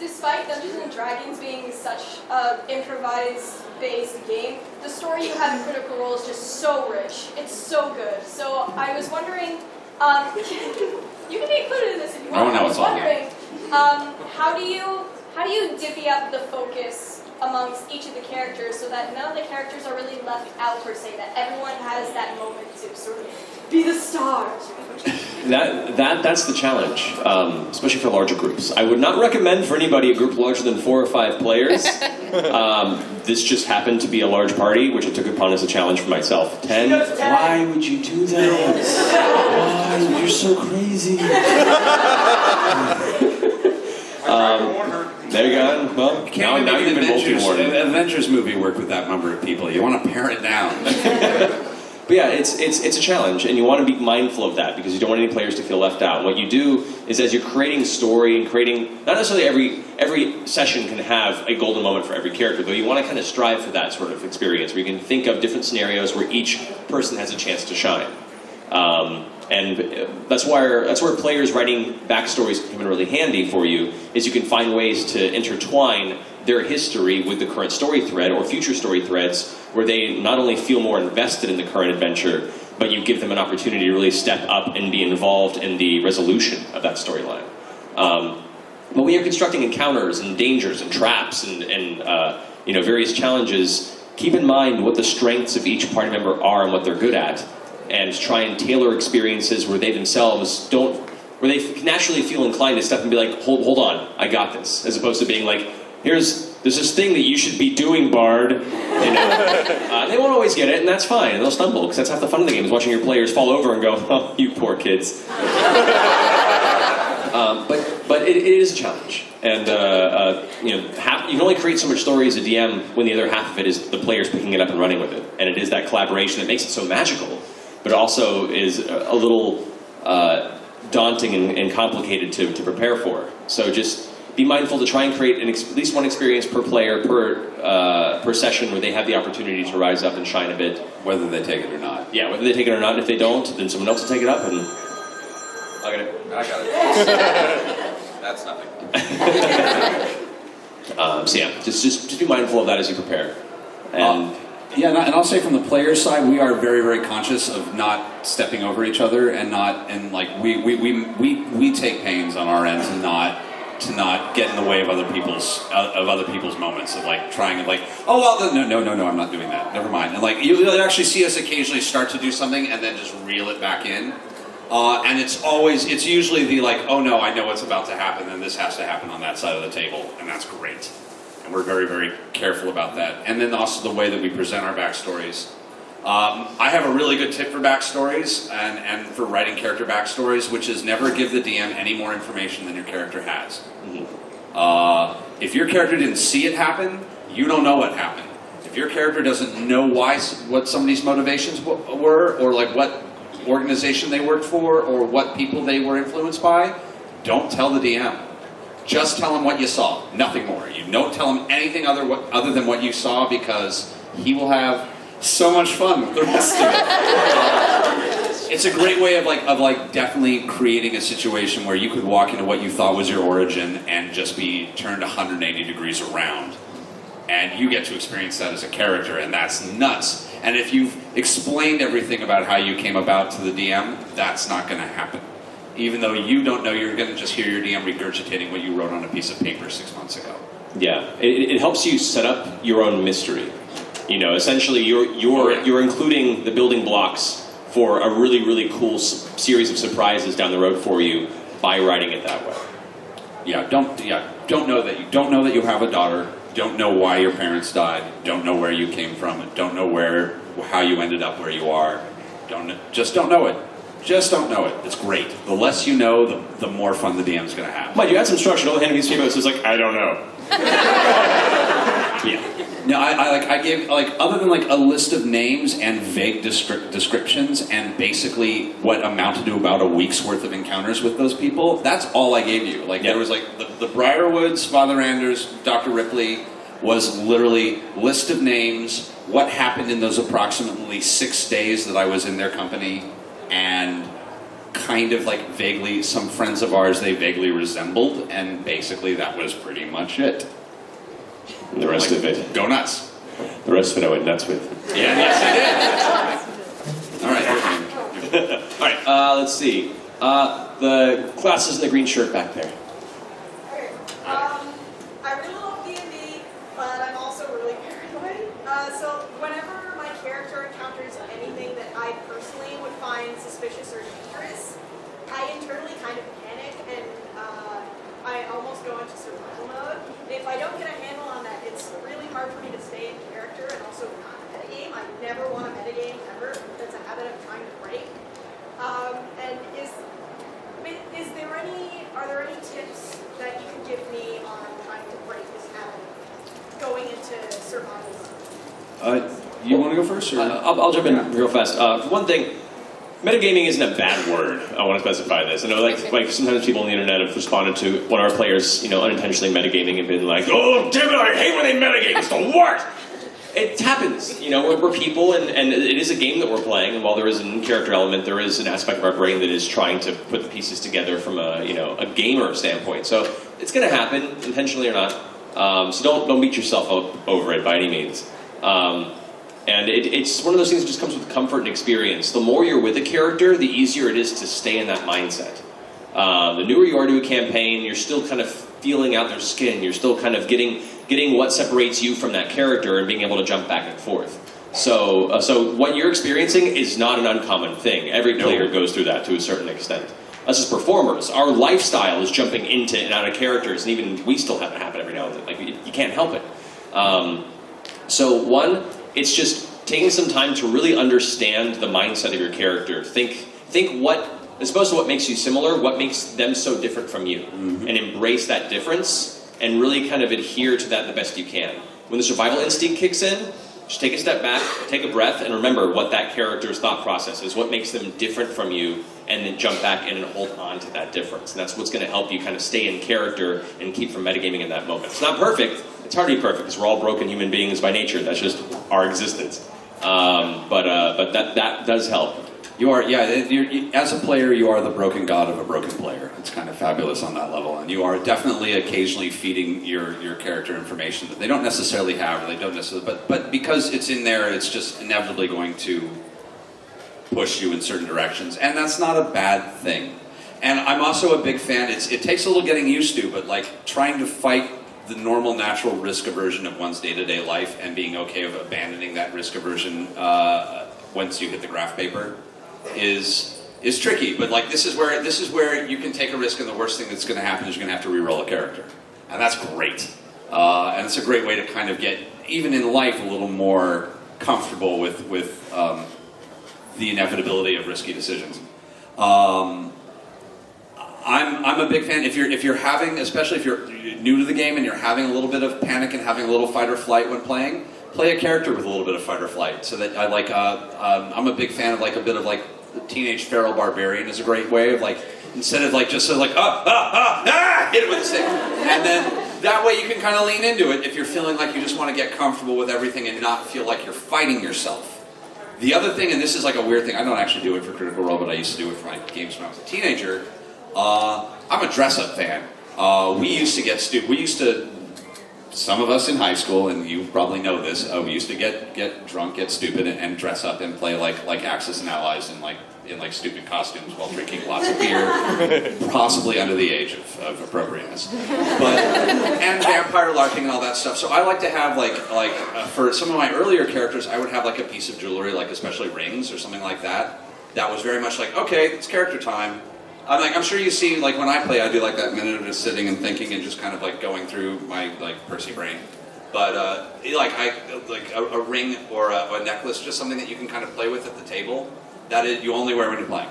H: Despite Dungeons and Dragons being such an improvised-based game, the story you have in Critical Role is just so rich. It's so good. So I was wondering, you can be included in this if you want. I was wondering, how do you divvy up the focus amongst each of the characters so that none of the characters are really left out per se, that everyone has that moment to sort of be the star?
C: That's the challenge, especially for larger groups. I would not recommend for anybody a group larger than 4 or 5 players. This just happened to be a large party, which I took upon as a challenge for myself. 10? Why would you do that? Why? You're so crazy. There you go. Well, now you've been multi-warned.
F: An Avengers movie worked with that number of people. You want to pare it down.
C: But yeah, it's a challenge, and you want to be mindful of that because you don't want any players to feel left out. And what you do is, as you're creating story and creating, not necessarily every session can have a golden moment for every character, though you want to kind of strive for that sort of experience where you can think of different scenarios where each person has a chance to shine. And that's where players writing backstories can come in really handy for you, is you can find ways to intertwine their history with the current story thread or future story threads where they not only feel more invested in the current adventure, but you give them an opportunity to really step up and be involved in the resolution of that storyline. But when you're constructing encounters and dangers and traps and various challenges, keep in mind what the strengths of each party member are and what they're good at, and try and tailor experiences where they themselves where they naturally feel inclined to step and be like, hold on, I got this, as opposed to being like, there's this thing that you should be doing, Bard. They won't always get it, and that's fine, and they'll stumble, because that's half the fun of the game, is watching your players fall over and go, oh, you poor kids. But it is a challenge, and you can only create so much story as a DM when the other half of it is the players picking it up and running with it, and it is that collaboration that makes it so magical, but it also is a little daunting and complicated to prepare for. So just be mindful to try and create at least one experience per player per session where they have the opportunity to rise up and shine a bit,
F: whether they take it or not.
C: Yeah, whether they take it or not. And if they don't, then someone else will take it up, and
A: I got it. That's nothing.
C: So yeah, just be mindful of that as you prepare. And
F: and I'll say from the player side, we are very, very conscious of not stepping over each other we take pains on our end to not get in the way of other people's moments of like trying and like, oh well, no, I'm not doing that. Never mind. And you'll actually see us occasionally start to do something and then just reel it back in. And it's usually the like, oh no, I know what's about to happen, and this has to happen on that side of the table, and that's great. And we're very, very careful about that. And then also the way that we present our backstories. I have a really good tip for backstories and for writing character backstories, which is never give the DM any more information than your character has. Mm-hmm. If your character didn't see it happen, you don't know what happened. If your character doesn't know what somebody's motivations were, or like what organization they worked for, or what people they were influenced by, don't tell the DM. Just tell him what you saw, nothing more. You don't tell him anything other than what you saw, because he will have so much fun with the rest of it. It's a great way of definitely creating a situation where you could walk into what you thought was your origin and just be turned 180 degrees around. And you get to experience that as a character, and that's nuts. And if you've explained everything about how you came about to the DM, that's not going to happen. Even though you don't know, you're going to just hear your DM regurgitating what you wrote on a piece of paper 6 months ago.
C: Yeah, it helps you set up your own mystery. Essentially, you're including the building blocks for a really, really cool series of surprises down the road for you by writing it that way.
F: Don't know that you have a daughter. Don't know why your parents died. Don't know where you came from. Don't know how you ended up where you are. Just don't know it. Just don't know it. It's great. The less you know, the more fun the DM's going to have.
C: Mike, you had some structure. Don't hand these people. It's like, I don't know.
F: Yeah. No, I gave other than a list of names and vague descriptions and basically what amounted to about a week's worth of encounters with those people. That's all I gave you. There was the Briarwoods, Father Anders, Dr. Ripley was literally list of names, what happened in those approximately 6 days that I was in their company, and kind of vaguely some friends of ours they vaguely resembled, and basically that was pretty much it.
C: And the rest of it.
F: Go nuts.
C: The rest of it I went nuts with.
F: Yeah, yes I did. All right.
C: All right, let's see. The glasses and the green shirt back there.
H: Okay. I really love D&D, but I'm also really paranoid. So whenever my character encounters anything that I personally would find suspicious or dangerous, I internally kind of panic and I almost go into survival mode. And if I don't get a handle on that, it's really hard for me to stay in character and also not metagame. I never want to metagame ever. That's a habit I'm trying to break. And are there any tips that you can give me on trying to break this habit of going into survival mode?
F: You want to go first? Or?
C: I'll jump in real fast. For one thing, metagaming isn't a bad word. I want to specify this. I know, like sometimes people on the internet have responded to one of our players, unintentionally metagaming and been like, "Oh, damn it! I hate when they metagame. It's the worst." It happens. We're people, and it is a game that we're playing. And while there is an in-character element, there is an aspect of our brain that is trying to put the pieces together from a gamer standpoint. So it's going to happen, intentionally or not. So don't beat yourself up over it by any means. And it's one of those things that just comes with comfort and experience. The more you're with a character, the easier it is to stay in that mindset. The newer you are to a campaign, you're still kind of feeling out their skin. You're still kind of getting what separates you from that character and being able to jump back and forth. So what you're experiencing is not an uncommon thing. Every player goes through that to a certain extent. Us as performers, our lifestyle is jumping into and out of characters, and even we still have it happen every now and then. Like, you can't help it. So one, it's just taking some time to really understand the mindset of your character. Think what, as opposed to what makes you similar, what makes them so different from you, and embrace that difference and really kind of adhere to that the best you can. When the survival instinct kicks in, just take a step back, take a breath, and remember what that character's thought process is, what makes them different from you, and then jump back in and hold on to that difference. And that's what's going to help you kind of stay in character and keep from metagaming in that moment. It's not perfect. It's hard to be perfect because we're all broken human beings by nature. That's just our existence. But that does help.
F: You are, as a player, you are the broken god of a broken player. It's kind of fabulous on that level. And you are definitely occasionally feeding your character information that they don't necessarily have, or they don't necessarily, but because it's in there, it's just inevitably going to push you in certain directions. And that's not a bad thing. And I'm also a big fan, it takes a little getting used to, but like trying to fight the normal, natural risk aversion of one's day-to-day life and being okay with abandoning that risk aversion once you hit the graph paper is tricky, but like this is where you can take a risk, and the worst thing that's going to happen is you're going to have to re-roll a character, and that's great. And it's a great way to kind of get, even in life, a little more comfortable with the inevitability of risky decisions. I'm a big fan. If you're having, especially if you're new to the game and you're having a little bit of panic and having a little fight or flight when playing, play a character with a little bit of fight or flight. So that I'm a big fan of like a bit of like the teenage feral barbarian is a great way of like, instead of like just sort of like hit it with a stick, and then that way you can kind of lean into it if you're feeling like you just want to get comfortable with everything and not feel like you're fighting yourself. The other thing, and this is like a weird thing, I don't actually do it for Critical Role, but I used to do it for my games when I was a teenager. I'm a dress-up fan. We used to get stupid. Some of us in high school, and you probably know this, we used to get drunk, get stupid, and dress up and play like Axis and Allies in like stupid costumes while drinking lots of beer, possibly under the age of appropriateness. And vampire larking and all that stuff. So I like to have for some of my earlier characters, I would have like a piece of jewelry, like especially rings or something like that. That was very much like, okay, it's character time. I'm sure you see, like when I play, I do like that minute of just sitting and thinking and just kind of like going through my like Percy brain. But a ring or a necklace, just something that you can kind of play with at the table. That is, you only wear when you're playing.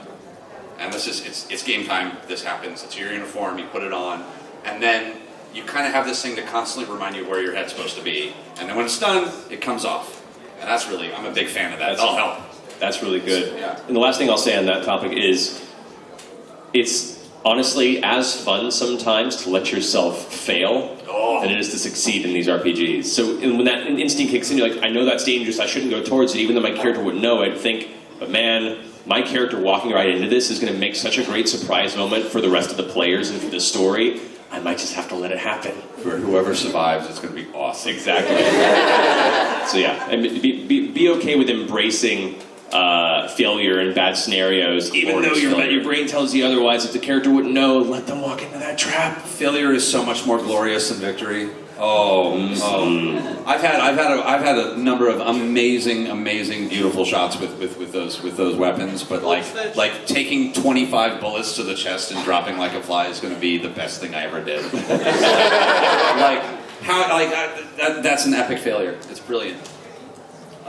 F: And this is it's game time. This happens. It's your uniform. You put it on, and then you kind of have this thing to constantly remind you where your head's supposed to be. And then when it's done, it comes off. And that's really, I'm a big fan of that. That'll help.
C: That's really good.
F: Yeah.
C: And the last thing I'll say on that topic is, it's honestly as fun sometimes to let yourself fail than it is to succeed in these RPGs. So when that instinct kicks in, you're like, I know that's dangerous, I shouldn't go towards it, even though my character wouldn't know it. Think, but man, my character walking right into this is going to make such a great surprise moment for the rest of the players and for the story. I might just have to let it happen.
F: For whoever survives, it's going to be awesome.
C: Exactly. So yeah, and be okay with embracing failure in bad scenarios, even though your brain tells you otherwise. If the character wouldn't know, let them walk into that trap.
F: Failure is so much more glorious than victory. I've had a number of amazing, beautiful shots with those weapons, but like taking 25 bullets to the chest and dropping like a fly is going to be the best thing I ever did. That's an epic failure. It's brilliant.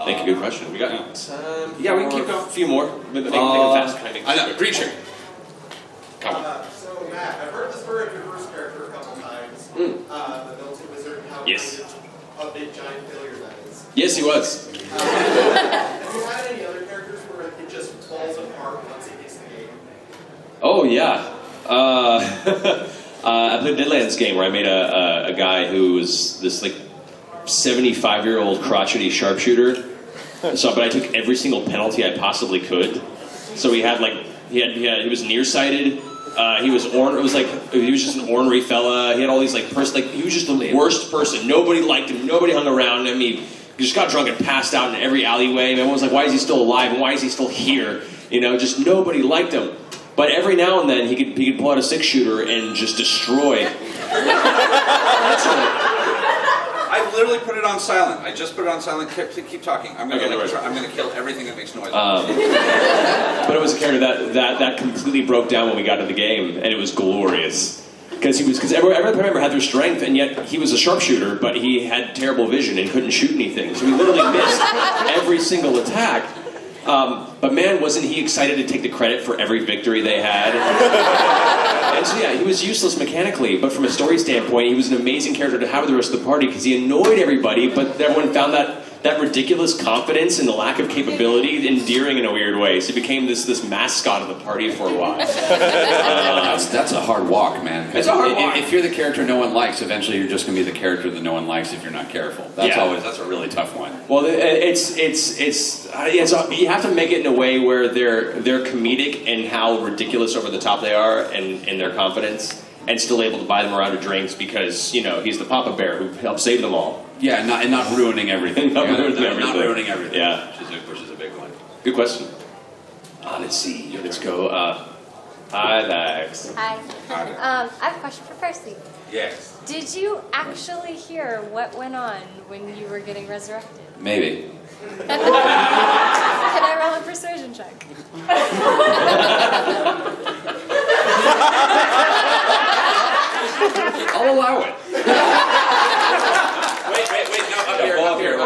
C: Thank you. Good question. We got
F: we can keep going.
C: A few more. Make them fast.
F: I know. Breacher. Come on.
I: So Matt, I've heard this for your first character a couple times. The Milton Wizard.
C: Yes.
M: a big giant failure that is.
C: Yes, he was.
M: Have you had any other characters where it just falls apart once it gets the game?
C: Oh yeah. I played a Deadlands game where I made a guy who was this like 75-year-old crotchety sharpshooter. So, but I took every single penalty I possibly could. So he had like he was nearsighted. He was he was just an ornery fella. He had all these he was just the worst person. Nobody liked him. Nobody hung around him. He just got drunk and passed out in every alleyway. And everyone was like, "Why is he still alive? And why is he still here?" You know, just nobody liked him. But every now and then he could pull out a 6-shooter and just destroy.
E: I literally put it on silent. I just put it on silent. Keep talking. I'm gonna kill everything that makes noise.
C: But it was a character that completely broke down when we got to the game, and it was glorious. Because every member had their strength, and yet he was a sharpshooter, but he had terrible vision and couldn't shoot anything. So he literally missed every single attack. But man, wasn't he excited to take the credit for every victory they had. And so yeah, he was useless mechanically, but from a story standpoint, he was an amazing character to have with the rest of the party because he annoyed everybody, but everyone found that ridiculous confidence and the lack of capability endearing in a weird way. So he became this mascot of the party for a while.
F: That's a hard walk, man.
E: It's a hard walk.
F: If you're the character no one likes, eventually you're just going to be the character that no one likes if you're not careful. That's a really tough one.
C: Well, you have to make it in a way where they're comedic in how ridiculous over the top they are and in their confidence, and still able to buy them a round of drinks because he's the Papa Bear who helped save them all.
F: Yeah, and not ruining everything.
C: Not ruining
F: everything.
C: Yeah,
F: which is a big one.
C: Good question. Let's see. Let's go. Hi, Lex.
B: Hi. I have a question for Percy.
E: Yes.
B: Did you actually hear what went on when you were getting resurrected?
F: Maybe.
B: Can I roll a persuasion check?
F: I'll allow it.
E: Wait, no, up here.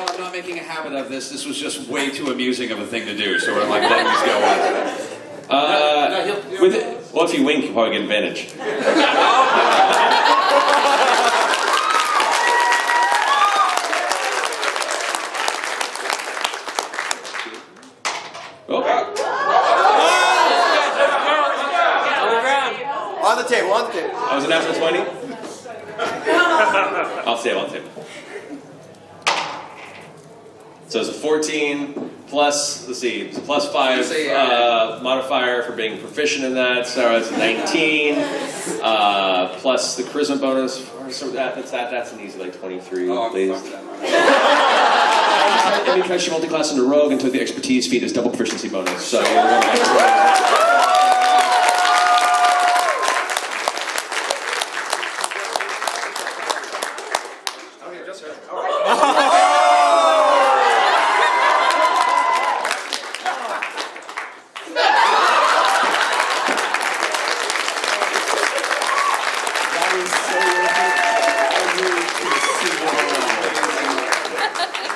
F: I'm not making a habit of this. This was just way too amusing of a thing to do, so we're letting this go on.
C: If you wink, you'll probably get advantage.
I: On the table.
C: I was a natural 20? I'll save. So it's a 14 plus, let's see, it's a plus 5 modifier for being proficient in that, so it's 19, plus the charisma bonus, so that's an easy 23, please. And because she multi-classed into rogue and took the expertise feat as double proficiency bonus, so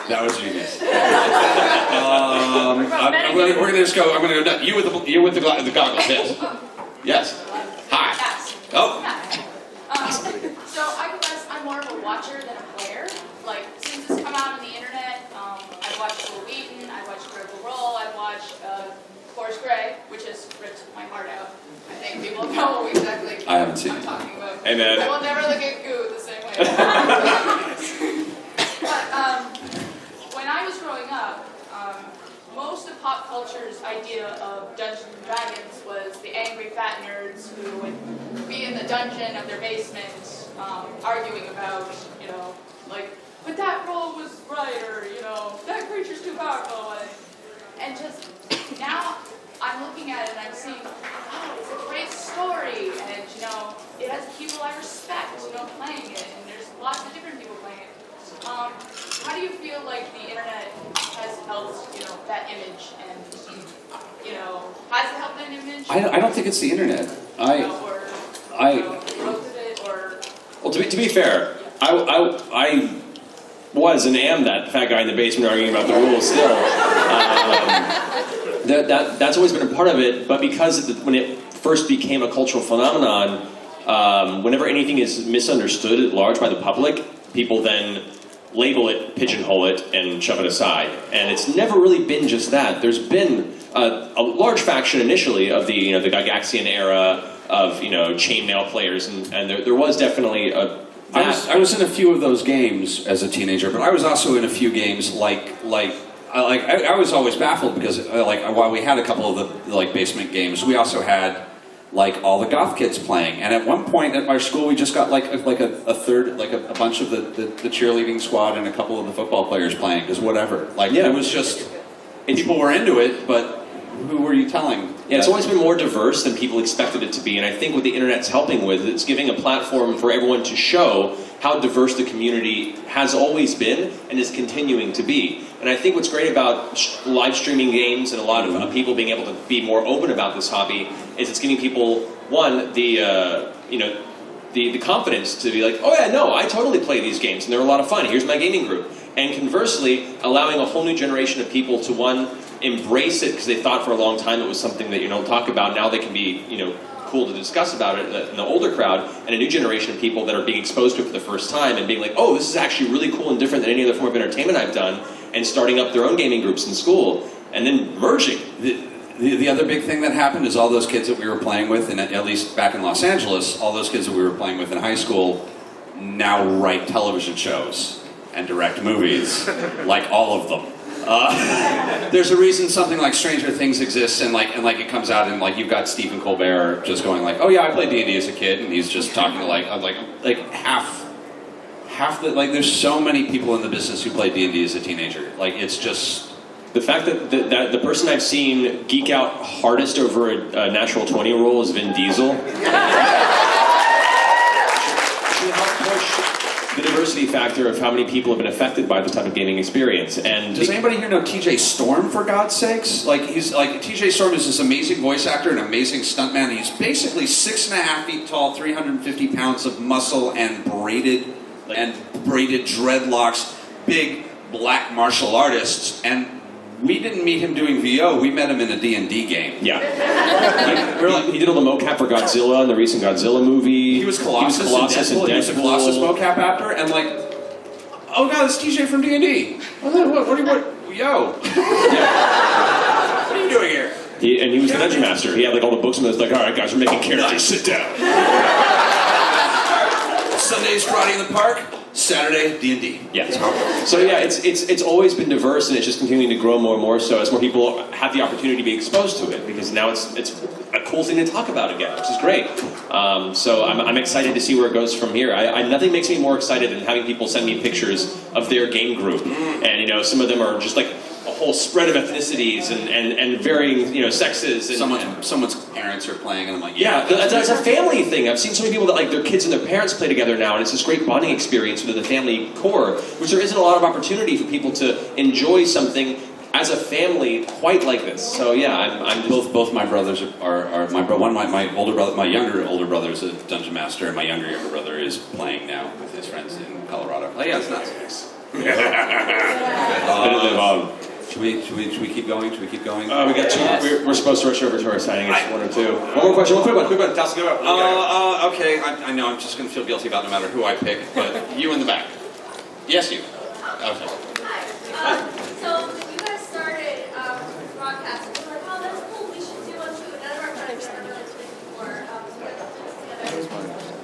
F: That was genius. We're gonna just go. I'm gonna go. You with the goggles. Yes. Hi.
N: Yes.
F: Oh.
N: So I confess I'm more of a watcher than a player. Like since it's come out on the internet, I've watched Will Wheaton, I've watched Critical Role, I've watched Forrest Gray, which has ripped my heart out. I think people know exactly
F: I haven't seen
N: what
F: it.
N: I'm talking about.
C: Hey, man.
N: I will never look at goo the same way. But when I was growing up, most of pop culture's idea of Dungeons and Dragons was the angry fat nerds who would be in the dungeon of their basement, arguing about, but that roll was right, or, that creature's too powerful, and just now I'm looking at it and I'm seeing, it's a great story, and, it has people I respect, playing it, and there's lots of different people playing it. How do you feel like the internet has helped, that image, and, has it helped that image?
F: I don't think it's the internet.
C: Well, to be fair, I was and am that fat guy in the basement arguing about the rules still. That's always been a part of it, but because when it first became a cultural phenomenon, whenever anything is misunderstood at large by the public, people then label it, pigeonhole it, and shove it aside. And it's never really been just that. There's been a large faction initially of the the Gygaxian era of chainmail players, and there was definitely a.
F: I was in a few of those games as a teenager, but I was also in a few games I was always baffled because while we had a couple of the basement games, we also had all the goth kids playing. And at one point at our school, we just got a third, a bunch of the cheerleading squad and a couple of the football players playing, because whatever. It was just, people were into it, but who were you telling?
C: Yeah, it's always been more diverse than people expected it to be, and I think what the internet's helping with, it's giving a platform for everyone to show how diverse the community has always been and is continuing to be. And I think what's great about live streaming games and a lot of people being able to be more open about this hobby is it's giving people, one, the confidence to be like, oh yeah, no, I totally play these games and they're a lot of fun. Here's my gaming group. And conversely, allowing a whole new generation of people to, one, embrace it because they thought for a long time it was something that you don't talk about. Now they can be, cool to discuss about it in the older crowd, and a new generation of people that are being exposed to it for the first time and being like, oh, this is actually really cool and different than any other form of entertainment I've done, and starting up their own gaming groups in school, and then merging.
F: The other big thing that happened is all those kids that we were playing with, and at least back in Los Angeles, all those kids that we were playing with in high school now write television shows and direct movies, all of them. There's a reason something like Stranger Things exists, and it comes out, and you've got Stephen Colbert just going oh yeah, I played D&D as a kid, and he's just talking to half the there's so many people in the business who played D&D as a teenager. It's just
C: the fact that the person I've seen geek out hardest over a natural 20 roll is Vin Diesel. The diversity factor of how many people have been affected by this type of gaming experience. And
F: does anybody here know TJ Storm, for God's sakes? TJ Storm is this amazing voice actor, an amazing stuntman. He's basically 6.5 feet tall, 350 pounds of muscle, and braided dreadlocks, big black martial artists. And we didn't meet him doing VO, we met him in a D&D game.
C: Yeah. He did all the mocap for Godzilla in the recent Godzilla movie.
F: He was Colossus in Deadpool. He was a Colossus mocap actor, and oh god, it's TJ from D&D. What are you doing here?
C: He was the Dungeon Master. He had all the books and it was alright guys, we're making characters, sit down.
F: Sunday's Friday in the Park, Saturday, D&D.
C: Yeah. So yeah, it's always been diverse, and it's just continuing to grow more and more so as more people have the opportunity to be exposed to it, because now it's a cool thing to talk about again, which is great. So I'm excited to see where it goes from here. Nothing makes me more excited than having people send me pictures of their game group, and some of them are just a whole spread of ethnicities and varying sexes. And
F: someone's parents are playing, and I'm like,
C: yeah, that's a family thing. I've seen so many people that their kids and their parents play together now, and it's this great bonding experience within the family core, which there isn't a lot of opportunity for people to enjoy something as a family quite like this. So yeah, I'm just...
F: both my brothers are my older brother, my younger older brother is a dungeon master, and my younger brother is playing now with his friends in Colorado. Oh yeah, it's nice. Should we keep going? We
C: got two. We're supposed to rush over to our signing. It's 1 or 2. One more question. Quick one. Taliesin, go up.
F: Okay. I know. I'm just going to feel guilty about no matter who I pick, but you in the back. Yes, you. Okay.
O: So when you guys started broadcasting, you were like, oh, that's cool. We should do one too. None of our friends have ever really did it before. So we got to put together.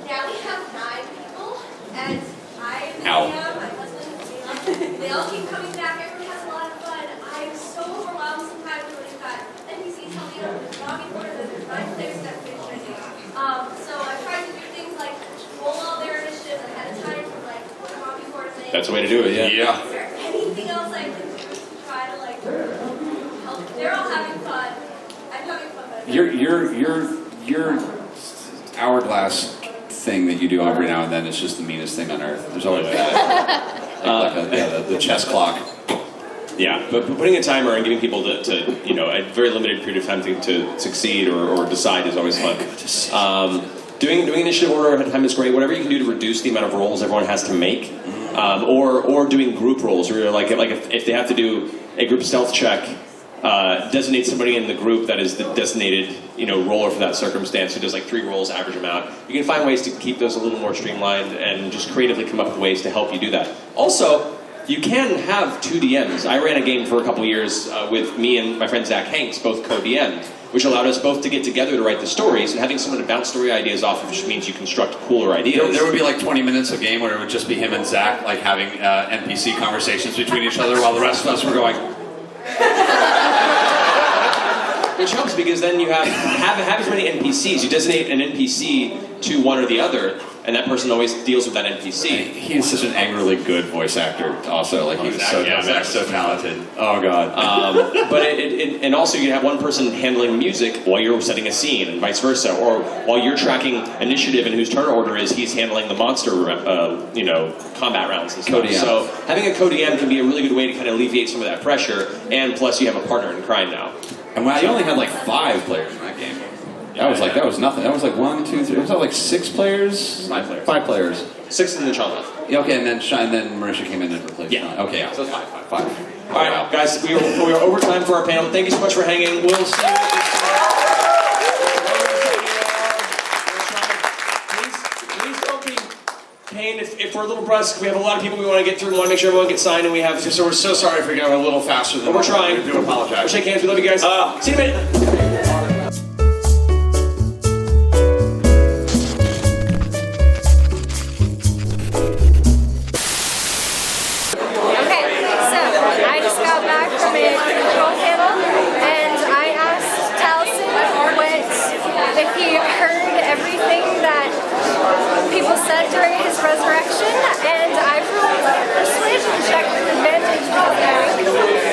O: Now we have 9 people, and I and Liam, my husband, they all keep coming back. Everyone has a lot of fun. I'm so overwhelmed sometimes when we've got NPCs coming up, there's lobby board, and there's 9 players that finish training. So I tried to do things like roll all their initiatives ahead of time for what a lobby board is.
C: That's the way to do it, yeah.
O: Is there anything else I can do to try to help? They're all having fun. I'm having fun, but
F: your hourglass thing that you do every now and then is just the meanest thing on earth. There's always that. The chess clock.
C: Yeah, but putting a timer and giving people a very limited period of time to succeed or decide is always fun. Doing initiative order ahead of time is great. Whatever you can do to reduce the amount of rolls everyone has to make, or doing group rolls, where if they have to do a group stealth check, designate somebody in the group that is the designated, roller for that circumstance, who does like 3 rolls, average them out. You can find ways to keep those a little more streamlined and just creatively come up with ways to help you do that. Also, you can have 2 DMs. I ran a game for a couple years with me and my friend Zach Hanks, both co-DM'd, which allowed us both to get together to write the stories, and having someone to bounce story ideas off of just means you construct cooler ideas.
F: There would be like 20 minutes of game where it would just be him and Zach like having NPC conversations between each other while the rest of us were going.
C: Which helps because then you have as many NPCs. You designate an NPC to one or the other, and that person always deals with that NPC.
F: He's such an angrily good voice actor. Also, like he's Zach's so talented. Oh god.
C: But and also you have one person handling music while you're setting a scene, and vice versa, or while you're tracking initiative and whose turn order is, he's handling the monster, combat rounds and stuff. So having a co-DM can be a really good way to kind of alleviate some of that pressure, and plus you have a partner in crime now.
F: And wow, you only had like 5 players in that game. That was nothing. That was like 1, 2, 3. Was that like 6 players?
C: 5 players.
F: 5 players.
C: 6 and then Sean left.
F: Yeah, okay, and then Mercer came in and replaced Sean. Okay, yeah.
C: So it's 5.
F: Five.
C: All right, guys, we are over time for our panel. Thank you so much for hanging. We'll see you. Please don't be pained if we're a little brusque. We have a lot of people we want to get through. We want to make sure everyone gets signed, and we have.
F: So we're so sorry if we're going a little faster than
C: we're trying.
F: We do apologize.
C: We'll shake hands. We love you guys. See you in a minute.
P: People said during his resurrection, and I rolled a persuasion check with advantage.